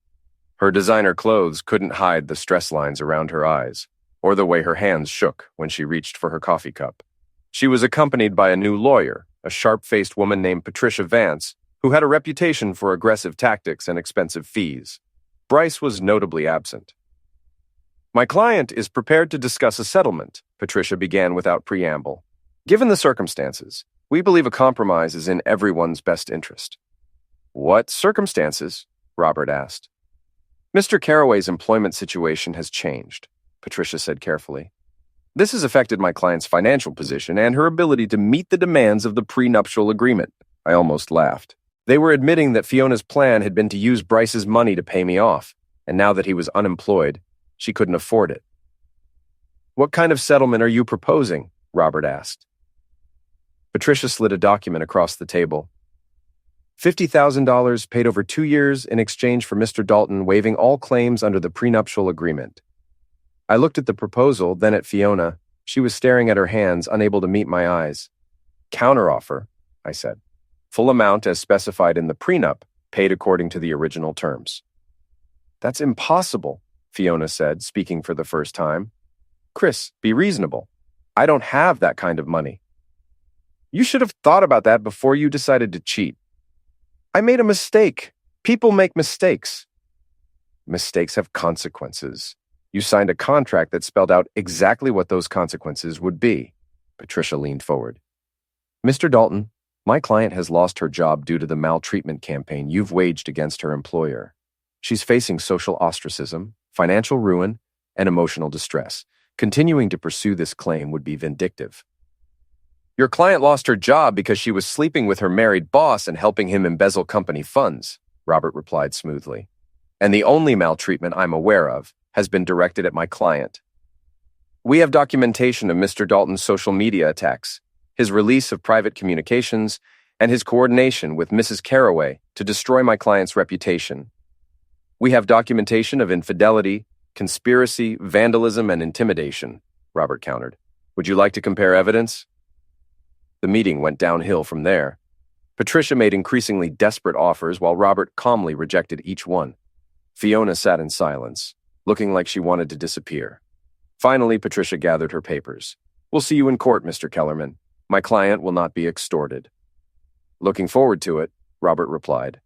Her designer clothes couldn't hide the stress lines around her eyes, or the way her hands shook when she reached for her coffee cup. She was accompanied by a new lawyer, a sharp-faced woman named Patricia Vance, who had a reputation for aggressive tactics and expensive fees. Bryce was notably absent. "My client is prepared to discuss a settlement," Patricia began without preamble. "Given the circumstances, we believe a compromise is in everyone's best interest." "What circumstances?" Robert asked. "Mr. Caraway's employment situation has changed," Patricia said carefully. "This has affected my client's financial position and her ability to meet the demands of the prenuptial agreement." I almost laughed. They were admitting that Fiona's plan had been to use Bryce's money to pay me off, and now that he was unemployed, she couldn't afford it. "What kind of settlement are you proposing?" Robert asked. Patricia slid a document across the table. $50,000 paid over 2 years in exchange for Mr. Dalton waiving all claims under the prenuptial agreement. I looked at the proposal, then at Fiona. She was staring at her hands, unable to meet my eyes. "Counteroffer," I said. "Full amount as specified in the prenup, paid according to the original terms." "That's impossible," Fiona said, speaking for the first time. "Chris, be reasonable. I don't have that kind of money." "You should have thought about that before you decided to cheat." "I made a mistake. People make mistakes." "Mistakes have consequences. You signed a contract that spelled out exactly what those consequences would be." Patricia leaned forward. "Mr. Dalton, my client has lost her job due to the maltreatment campaign you've waged against her employer. She's facing social ostracism, financial ruin, and emotional distress. Continuing to pursue this claim would be vindictive." "Your client lost her job because she was sleeping with her married boss and helping him embezzle company funds," Robert replied smoothly. "And the only maltreatment I'm aware of has been directed at my client. We have documentation of Mr. Dalton's social media attacks, his release of private communications, and his coordination with Mrs. Caraway to destroy my client's reputation. We have documentation of infidelity, conspiracy, vandalism, and intimidation," Robert countered. "Would you like to compare evidence?" The meeting went downhill from there. Patricia made increasingly desperate offers while Robert calmly rejected each one. Fiona sat in silence, looking like she wanted to disappear. Finally, Patricia gathered her papers. "We'll see you in court, Mr. Kellerman. My client will not be extorted." "Looking forward to it," Robert replied.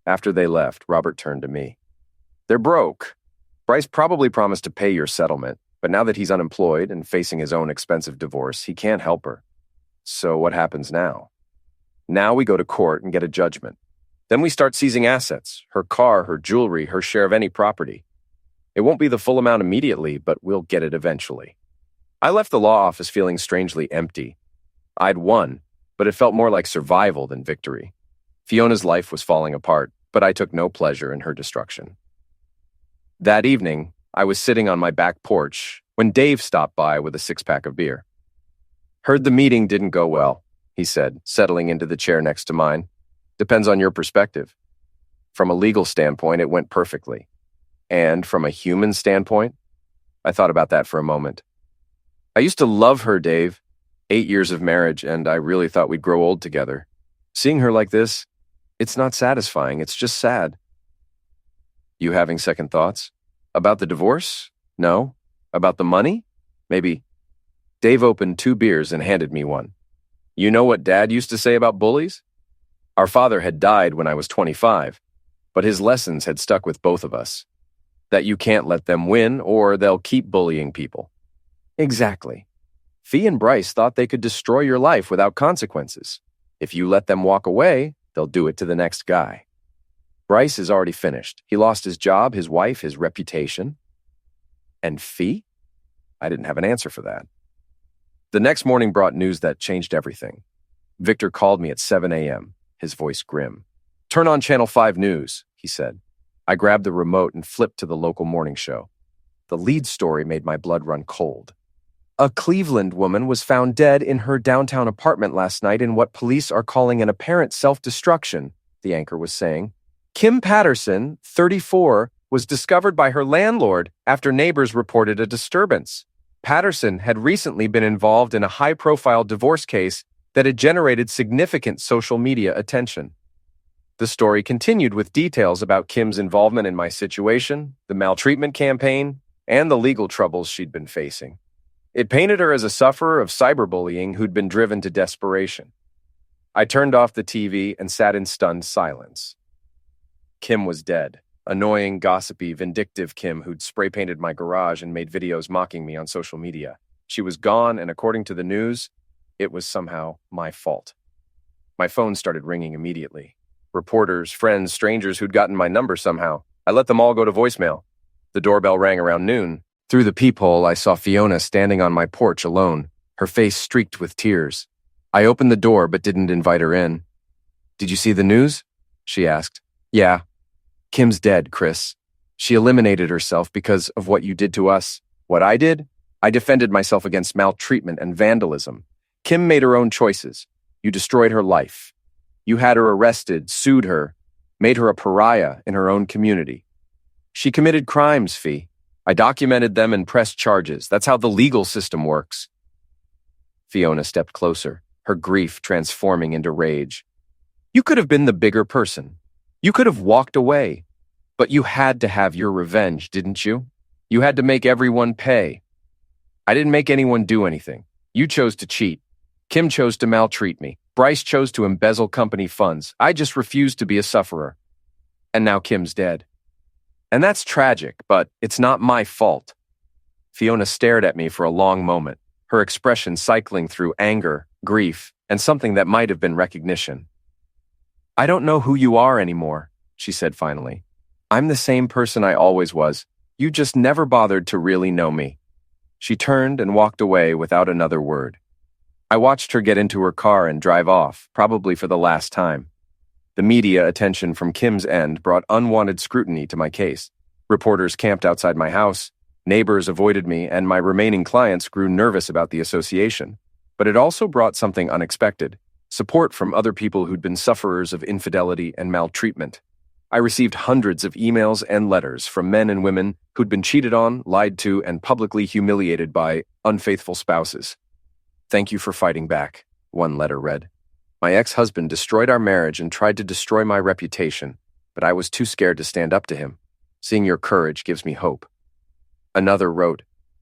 After they left, Robert turned to me. "They're broke. Bryce probably promised to pay your settlement, but now that he's unemployed and facing his own expensive divorce, he can't help her. So what happens now?" "Now we go to court and get a judgment. Then we start seizing assets, her car, her jewelry, her share of any property. It won't be the full amount immediately, but we'll get it eventually. I left the law office feeling strangely empty. I'd won, but it felt more like survival than victory. Fiona's life was falling apart, but I took no pleasure in her destruction. That evening, I was sitting on my back porch when Dave stopped by with a six-pack of beer. "Heard the meeting didn't go well," he said, settling into the chair next to mine. "Depends on your perspective. From a legal standpoint, it went perfectly. And from a human standpoint?" I thought about that for a moment. "I used to love her, Dave. 8 years of marriage, and I really thought we'd grow old together. Seeing her like this, it's not satisfying, it's just sad." "You having second thoughts? About the divorce? No? About the money? Maybe." Dave opened 2 beers and handed me one. "You know what Dad used to say about bullies? Our father had died when I was 25, but his lessons had stuck with both of us. That you can't let them win or they'll keep bullying people." Exactly. Fee and Bryce thought they could destroy your life without consequences. If you let them walk away, they'll do it to the next guy. Bryce is already finished. He lost his job, his wife, his reputation. And Fee? I didn't have an answer for that. The next morning brought news that changed everything. Victor called me at 7 a.m., his voice grim. "Turn on Channel 5 News," he said. I grabbed the remote and flipped to the local morning show. The lead story made my blood run cold. A Cleveland woman was found dead in her downtown apartment last night in what police are calling an apparent self-destruction, the anchor was saying. Kim Patterson, 34, was discovered by her landlord after neighbors reported a disturbance. Patterson had recently been involved in a high-profile divorce case that had generated significant social media attention. The story continued with details about Kim's involvement in my situation, the maltreatment campaign, and the legal troubles she'd been facing. It painted her as a sufferer of cyberbullying who'd been driven to desperation. I turned off the TV and sat in stunned silence. Kim was dead. Annoying, gossipy, vindictive Kim who'd spray-painted my garage and made videos mocking me on social media. She was gone, and according to the news, it was somehow my fault. My phone started ringing immediately. Reporters, friends, strangers who'd gotten my number somehow. I let them all go to voicemail. The doorbell rang around noon. Through the peephole, I saw Fiona standing on my porch alone, her face streaked with tears. I opened the door but didn't invite her in. "Did you see the news?" she asked. "Yeah. Kim's dead, Chris. She eliminated herself because of what you did to us. What I did? I defended myself against maltreatment and vandalism. Kim made her own choices. You destroyed her life. You had her arrested, sued her, made her a pariah in her own community. She committed crimes, Fee. I documented them and pressed charges. That's how the legal system works." Fiona stepped closer, her grief transforming into rage. "You could have been the bigger person. You could have walked away. But you had to have your revenge, didn't you? You had to make everyone pay. I didn't make anyone do anything. You chose to cheat. Kim chose to maltreat me. Bryce chose to embezzle company funds. I just refused to be a sufferer. And now Kim's dead. And that's tragic, but it's not my fault." Fiona stared at me for a long moment, her expression cycling through anger, grief, and something that might have been recognition. "I don't know who you are anymore," she said finally. "I'm the same person I always was. You just never bothered to really know me." She turned and walked away without another word. I watched her get into her car and drive off, probably for the last time. The media attention from Kim's end brought unwanted scrutiny to my case. Reporters camped outside my house, neighbors avoided me, and my remaining clients grew nervous about the association. But it also brought something unexpected: support from other people who'd been sufferers of infidelity and maltreatment. I received hundreds of emails and letters from men and women who'd been cheated on, lied to, and publicly humiliated by unfaithful spouses. "Thank you for fighting back," one letter read. "My ex-husband destroyed our marriage and tried to destroy my reputation, but I was too scared to stand up to him. Seeing your courage gives me hope." Another wrote,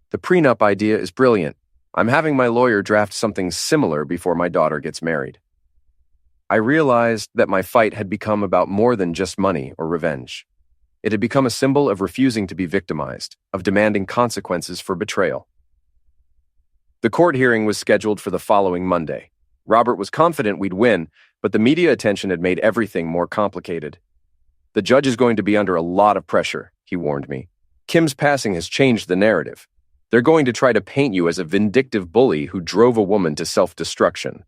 "The prenup idea is brilliant. I'm having my lawyer draft something similar before my daughter gets married." I realized that my fight had become about more than just money or revenge. It had become a symbol of refusing to be victimized, of demanding consequences for betrayal. The court hearing was scheduled for the following Monday. Robert was confident we'd win, but the media attention had made everything more complicated. The judge is going to be under a lot of pressure, he warned me. Kim's passing has changed the narrative. They're going to try to paint you as a vindictive bully who drove a woman to self-destruction.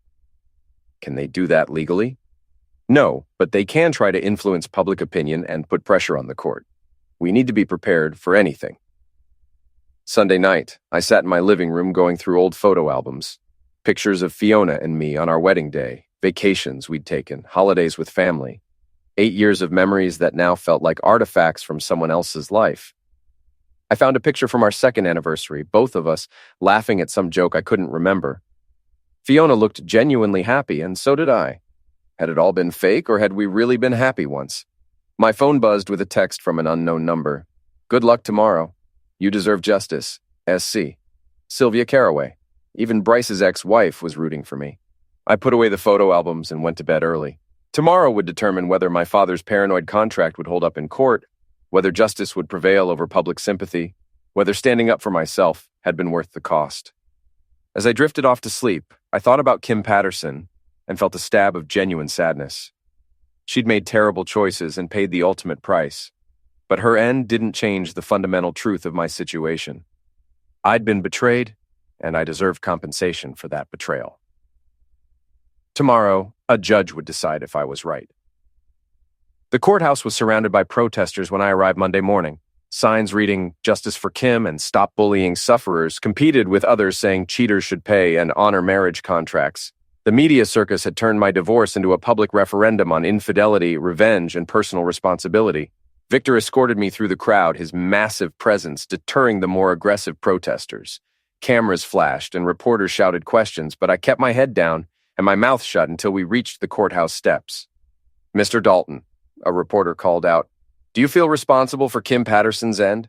Can they do that legally? No, but they can try to influence public opinion and put pressure on the court. We need to be prepared for anything. Sunday night, I sat in my living room going through old photo albums. Pictures of Fiona and me on our wedding day, vacations we'd taken, holidays with family. 8 years of memories that now felt like artifacts from someone else's life. I found a picture from our second anniversary, both of us laughing at some joke I couldn't remember. Fiona looked genuinely happy, and so did I. Had it all been fake, or had we really been happy once? My phone buzzed with a text from an unknown number. Good luck tomorrow. You deserve justice. SC. Sylvia Caraway. Even Bryce's ex-wife was rooting for me. I put away the photo albums and went to bed early. Tomorrow would determine whether my father's paranoid contract would hold up in court, whether justice would prevail over public sympathy, whether standing up for myself had been worth the cost. As I drifted off to sleep, I thought about Kim Patterson and felt a stab of genuine sadness. She'd made terrible choices and paid the ultimate price, but her end didn't change the fundamental truth of my situation. I'd been betrayed, and I deserved compensation for that betrayal. Tomorrow, a judge would decide if I was right. The courthouse was surrounded by protesters when I arrived Monday morning. Signs reading "Justice for Kim" and "Stop Bullying Sufferers" competed with others saying cheaters should pay and honor marriage contracts. The media circus had turned my divorce into a public referendum on infidelity, revenge, and personal responsibility. Victor escorted me through the crowd, his massive presence deterring the more aggressive protesters. Cameras flashed and reporters shouted questions, but I kept my head down and my mouth shut until we reached the courthouse steps. "Mr. Dalton," a reporter called out, "do you feel responsible for Kim Patterson's end?"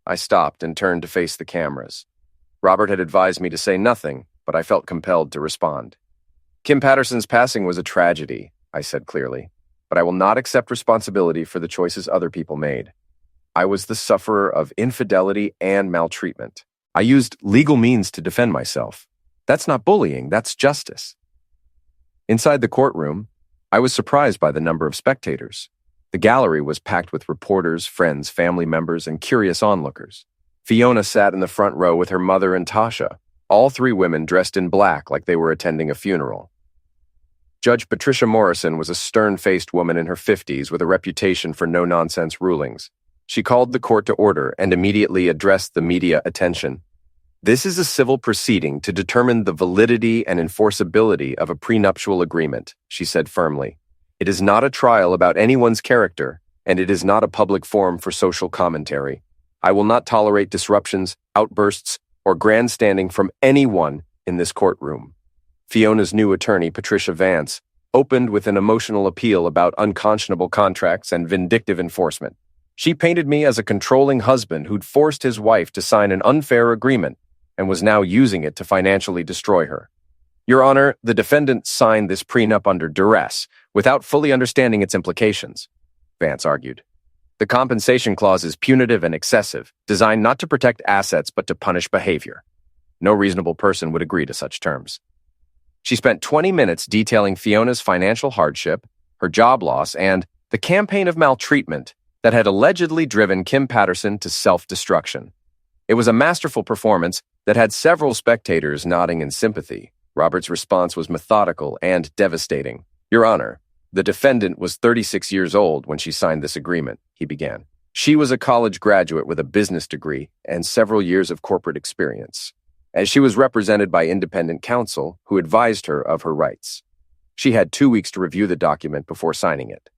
I stopped and turned to face the cameras. Robert had advised me to say nothing, but I felt compelled to respond. "Kim Patterson's passing was a tragedy," I said clearly, "but I will not accept responsibility for the choices other people made. I was the sufferer of infidelity and maltreatment. I used legal means to defend myself. That's not bullying, that's justice." Inside the courtroom, I was surprised by the number of spectators. The gallery was packed with reporters, friends, family members, and curious onlookers. Fiona sat in the front row with her mother and Tasha, all three women dressed in black like they were attending a funeral. Judge Patricia Morrison was a stern-faced woman in her 50s with a reputation for no-nonsense rulings. She called the court to order and immediately addressed the media attention. "This is a civil proceeding to determine the validity and enforceability of a prenuptial agreement," she said firmly. "It is not a trial about anyone's character, and it is not a public forum for social commentary. I will not tolerate disruptions, outbursts, or grandstanding from anyone in this courtroom." Fiona's new attorney, Patricia Vance, opened with an emotional appeal about unconscionable contracts and vindictive enforcement. She painted me as a controlling husband who'd forced his wife to sign an unfair agreement and was now using it to financially destroy her. "Your Honor, the defendant signed this prenup under duress, without fully understanding its implications," Vance argued. "The compensation clause is punitive and excessive, designed not to protect assets but to punish behavior. No reasonable person would agree to such terms." She spent 20 minutes detailing Fiona's financial hardship, her job loss, and the campaign of maltreatment that had allegedly driven Kim Patterson to self-destruction. It was a masterful performance that had several spectators nodding in sympathy. Robert's response was methodical and devastating. "Your Honor, the defendant was 36 years old when she signed this agreement," he began. "She was a college graduate with a business degree and several years of corporate experience, as she was represented by independent counsel who advised her of her rights. She had 2 weeks to review the document before signing it."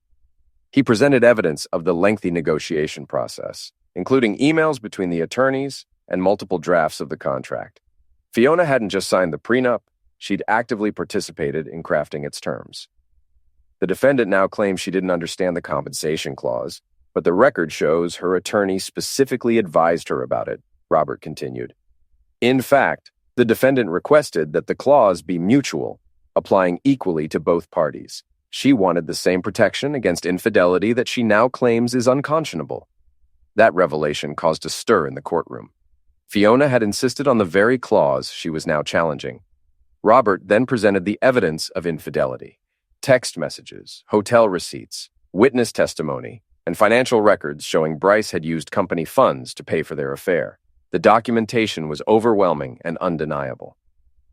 He presented evidence of the lengthy negotiation process, including emails between the attorneys and multiple drafts of the contract. Fiona hadn't just signed the prenup, she'd actively participated in crafting its terms. The defendant now claims she didn't understand the compensation clause, but the record shows her attorney specifically advised her about it, Robert continued. "In fact, the defendant requested that the clause be mutual, applying equally to both parties. She wanted the same protection against infidelity that she now claims is unconscionable." That revelation caused a stir in the courtroom. Fiona had insisted on the very clause she was now challenging. Robert then presented the evidence of infidelity: text messages, hotel receipts, witness testimony, and financial records showing Bryce had used company funds to pay for their affair. The documentation was overwhelming and undeniable.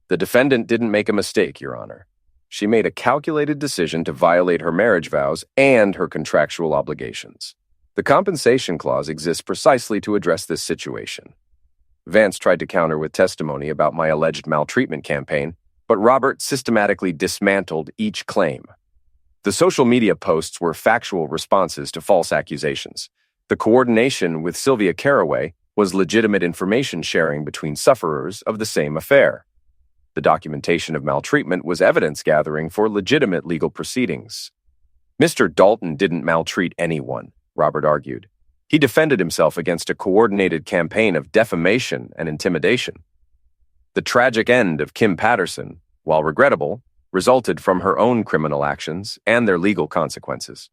The defendant didn't make a mistake, Your Honor. She made a calculated decision to violate her marriage vows and her contractual obligations. The compensation clause exists precisely to address this situation. Vance tried to counter with testimony about my alleged maltreatment campaign, but Robert systematically dismantled each claim. The social media posts were factual responses to false accusations. The coordination with Sylvia Caraway was legitimate information sharing between sufferers of the same affair. The documentation of maltreatment was evidence gathering for legitimate legal proceedings. Mr. Dalton didn't maltreat anyone, Robert argued. He defended himself against a coordinated campaign of defamation and intimidation. The tragic end of Kim Patterson, while regrettable, resulted from her own criminal actions and their legal consequences.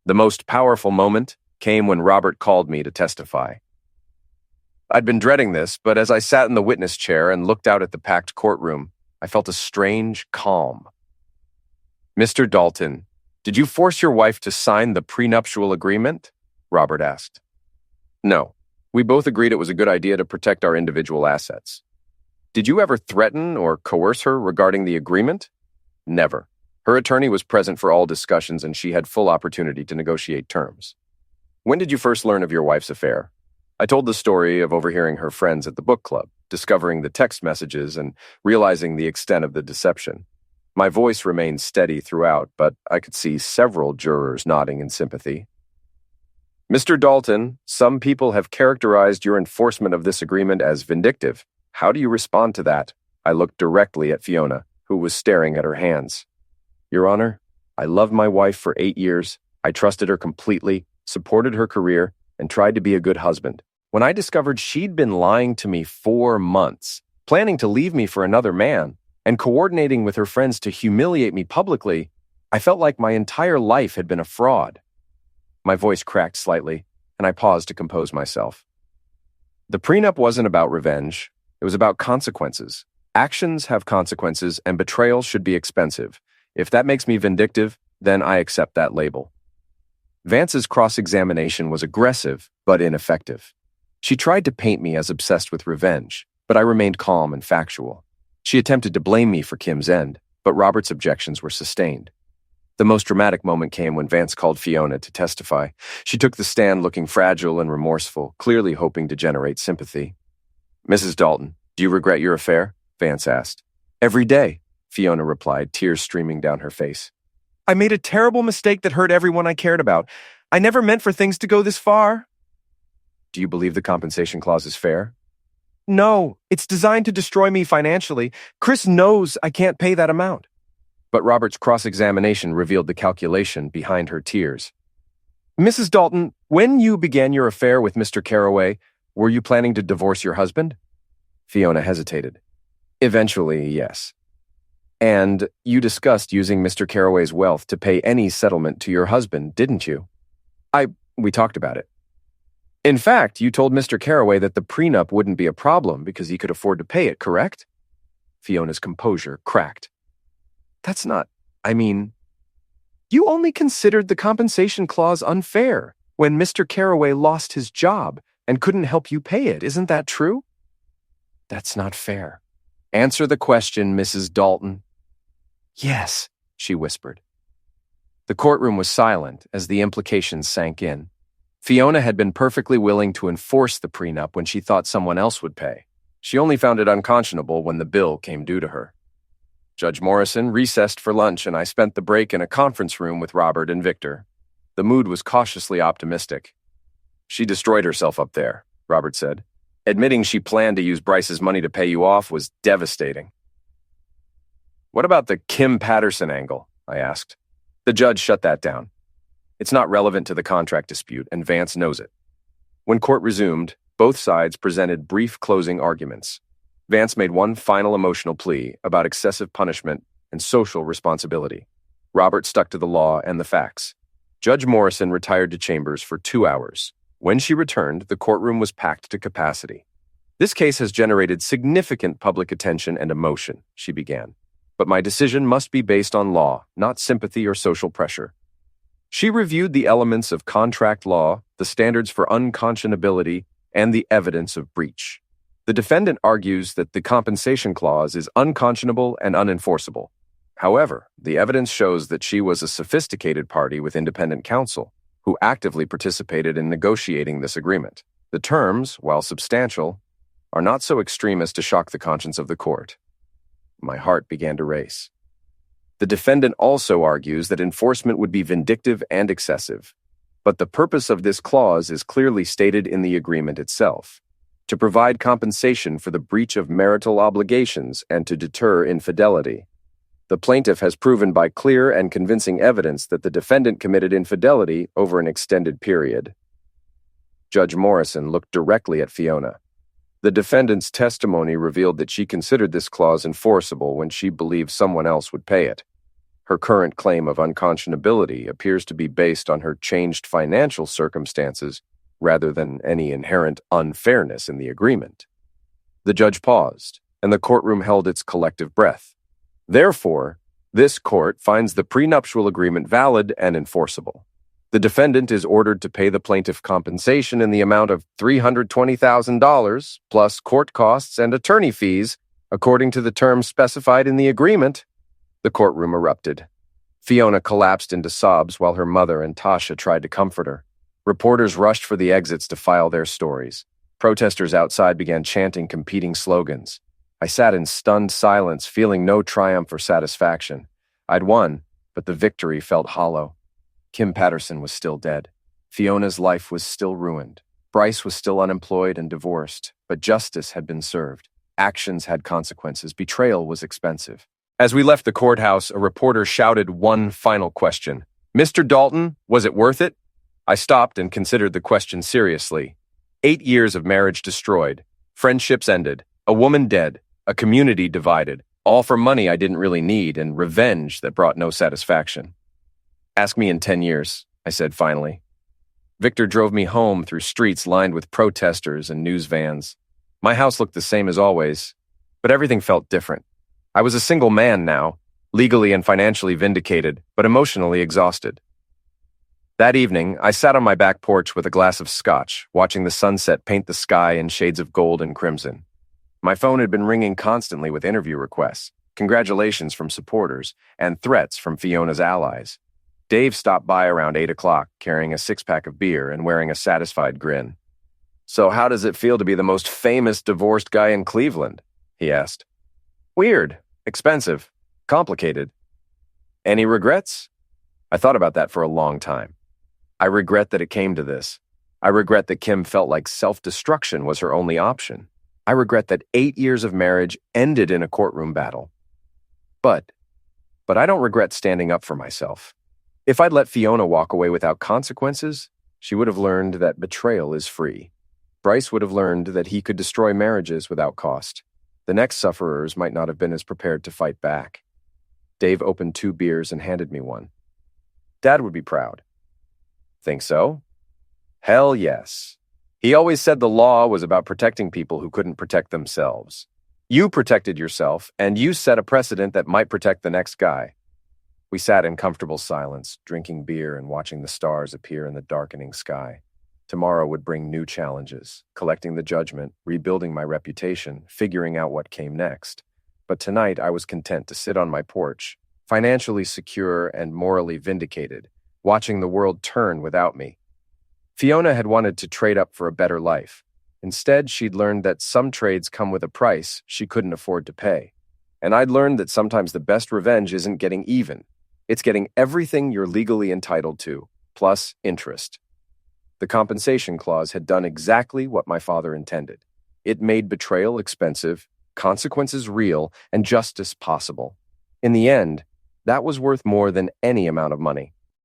The most powerful moment came when Robert called me to testify. I'd been dreading this, but as I sat in the witness chair and looked out at the packed courtroom, I felt a strange calm. Mr. Dalton, did you force your wife to sign the prenuptial agreement? Robert asked. No. We both agreed it was a good idea to protect our individual assets. Did you ever threaten or coerce her regarding the agreement? Never. Her attorney was present for all discussions and she had full opportunity to negotiate terms. When did you first learn of your wife's affair? I told the story of overhearing her friends at the book club, discovering the text messages, and realizing the extent of the deception. My voice remained steady throughout, but I could see several jurors nodding in sympathy. Mr. Dalton, some people have characterized your enforcement of this agreement as vindictive. How do you respond to that? I looked directly at Fiona, who was staring at her hands. Your Honor, I loved my wife for 8 years. I trusted her completely, supported her career, and tried to be a good husband. When I discovered she'd been lying to me 4 months, planning to leave me for another man, and coordinating with her friends to humiliate me publicly, I felt like my entire life had been a fraud. My voice cracked slightly, and I paused to compose myself. The prenup wasn't about revenge. It was about consequences. Actions have consequences, and betrayal should be expensive. If that makes me vindictive, then I accept that label. Vance's cross-examination was aggressive, but ineffective. She tried to paint me as obsessed with revenge, but I remained calm and factual. She attempted to blame me for Kim's end, but Robert's objections were sustained. The most dramatic moment came when Vance called Fiona to testify. She took the stand looking fragile and remorseful, clearly hoping to generate sympathy. Mrs. Dalton, do you regret your affair? Vance asked. Every day, Fiona replied, tears streaming down her face. I made a terrible mistake that hurt everyone I cared about. I never meant for things to go this far. Do you believe the compensation clause is fair? No, it's designed to destroy me financially. Chris knows I can't pay that amount. But Robert's cross-examination revealed the calculation behind her tears. Mrs. Dalton, when you began your affair with Mr. Caraway, were you planning to divorce your husband? Fiona hesitated. Eventually, yes. And you discussed using Mr. Caraway's wealth to pay any settlement to your husband, didn't you? We talked about it. In fact, you told Mr. Caraway that the prenup wouldn't be a problem because he could afford to pay it, correct? Fiona's composure cracked. That's not, you only considered the compensation clause unfair when Mr. Caraway lost his job and couldn't help you pay it. Isn't that true? That's not fair. Answer the question, Mrs. Dalton. Yes, she whispered. The courtroom was silent as the implications sank in. Fiona had been perfectly willing to enforce the prenup when she thought someone else would pay. She only found it unconscionable when the bill came due to her. Judge Morrison recessed for lunch, and I spent the break in a conference room with Robert and Victor. The mood was cautiously optimistic. She destroyed herself up there, Robert said. Admitting she planned to use Bryce's money to pay you off was devastating. What about the Kim Patterson angle? I asked. The judge shut that down. It's not relevant to the contract dispute, and Vance knows it. When court resumed, both sides presented brief closing arguments. Vance made one final emotional plea about excessive punishment and social responsibility. Robert stuck to the law and the facts. Judge Morrison retired to chambers for 2 hours. When she returned, the courtroom was packed to capacity. This case has generated significant public attention and emotion, she began. But my decision must be based on law, not sympathy or social pressure. She reviewed the elements of contract law, the standards for unconscionability, and the evidence of breach. The defendant argues that the compensation clause is unconscionable and unenforceable. However, the evidence shows that she was a sophisticated party with independent counsel who actively participated in negotiating this agreement. The terms, while substantial, are not so extreme as to shock the conscience of the court. My heart began to race. The defendant also argues that enforcement would be vindictive and excessive, but the purpose of this clause is clearly stated in the agreement itself: to provide compensation for the breach of marital obligations and to deter infidelity. The plaintiff has proven by clear and convincing evidence that the defendant committed infidelity over an extended period. Judge Morrison looked directly at Fiona. The defendant's testimony revealed that she considered this clause enforceable when she believed someone else would pay it. Her current claim of unconscionability appears to be based on her changed financial circumstances rather than any inherent unfairness in the agreement. The judge paused, and the courtroom held its collective breath. Therefore, this court finds the prenuptial agreement valid and enforceable. The defendant is ordered to pay the plaintiff compensation in the amount of $320,000 plus court costs and attorney fees, according to the terms specified in the agreement. The courtroom erupted. Fiona collapsed into sobs while her mother and Tasha tried to comfort her. Reporters rushed for the exits to file their stories. Protesters outside began chanting competing slogans. I sat in stunned silence, feeling no triumph or satisfaction. I'd won, but the victory felt hollow. Kim Patterson was still dead. Fiona's life was still ruined. Bryce was still unemployed and divorced, but justice had been served. Actions had consequences. Betrayal was expensive. As we left the courthouse, a reporter shouted one final question. "Mr. Dalton, was it worth it?" I stopped and considered the question seriously. 8 years of marriage destroyed, friendships ended, a woman dead, a community divided, all for money I didn't really need and revenge that brought no satisfaction. "Ask me in 10 years, I said finally. Victor drove me home through streets lined with protesters and news vans. My house looked the same as always, but everything felt different. I was a single man now, legally and financially vindicated, but emotionally exhausted. That evening, I sat on my back porch with a glass of scotch, watching the sunset paint the sky in shades of gold and crimson. My phone had been ringing constantly with interview requests, congratulations from supporters, and threats from Fiona's allies. Dave stopped by around 8 o'clock, carrying a six-pack of beer and wearing a satisfied grin. "So how does it feel to be the most famous divorced guy in Cleveland?" he asked. "Weird, expensive, complicated." "Any regrets?" I thought about that for a long time. I regret that it came to this. I regret that Kim felt like self-destruction was her only option. I regret that 8 years of marriage ended in a courtroom battle. But I don't regret standing up for myself. If I'd let Fiona walk away without consequences, she would have learned that betrayal is free. Bryce would have learned that he could destroy marriages without cost. The next sufferers might not have been as prepared to fight back. Dave opened 2 beers and handed me one. Dad would be proud. Think so? Hell yes. He always said the law was about protecting people who couldn't protect themselves. You protected yourself, and you set a precedent that might protect the next guy. We sat in comfortable silence, drinking beer and watching the stars appear in the darkening sky. Tomorrow would bring new challenges, collecting the judgment, rebuilding my reputation, figuring out what came next. But tonight I was content to sit on my porch, financially secure and morally vindicated, watching the world turn without me. Fiona had wanted to trade up for a better life. Instead, she'd learned that some trades come with a price she couldn't afford to pay. And I'd learned that sometimes the best revenge isn't getting even. It's getting everything you're legally entitled to, plus interest. The compensation clause had done exactly what my father intended. It made betrayal expensive, consequences real, and justice possible. In the end, that was worth more than any amount of money.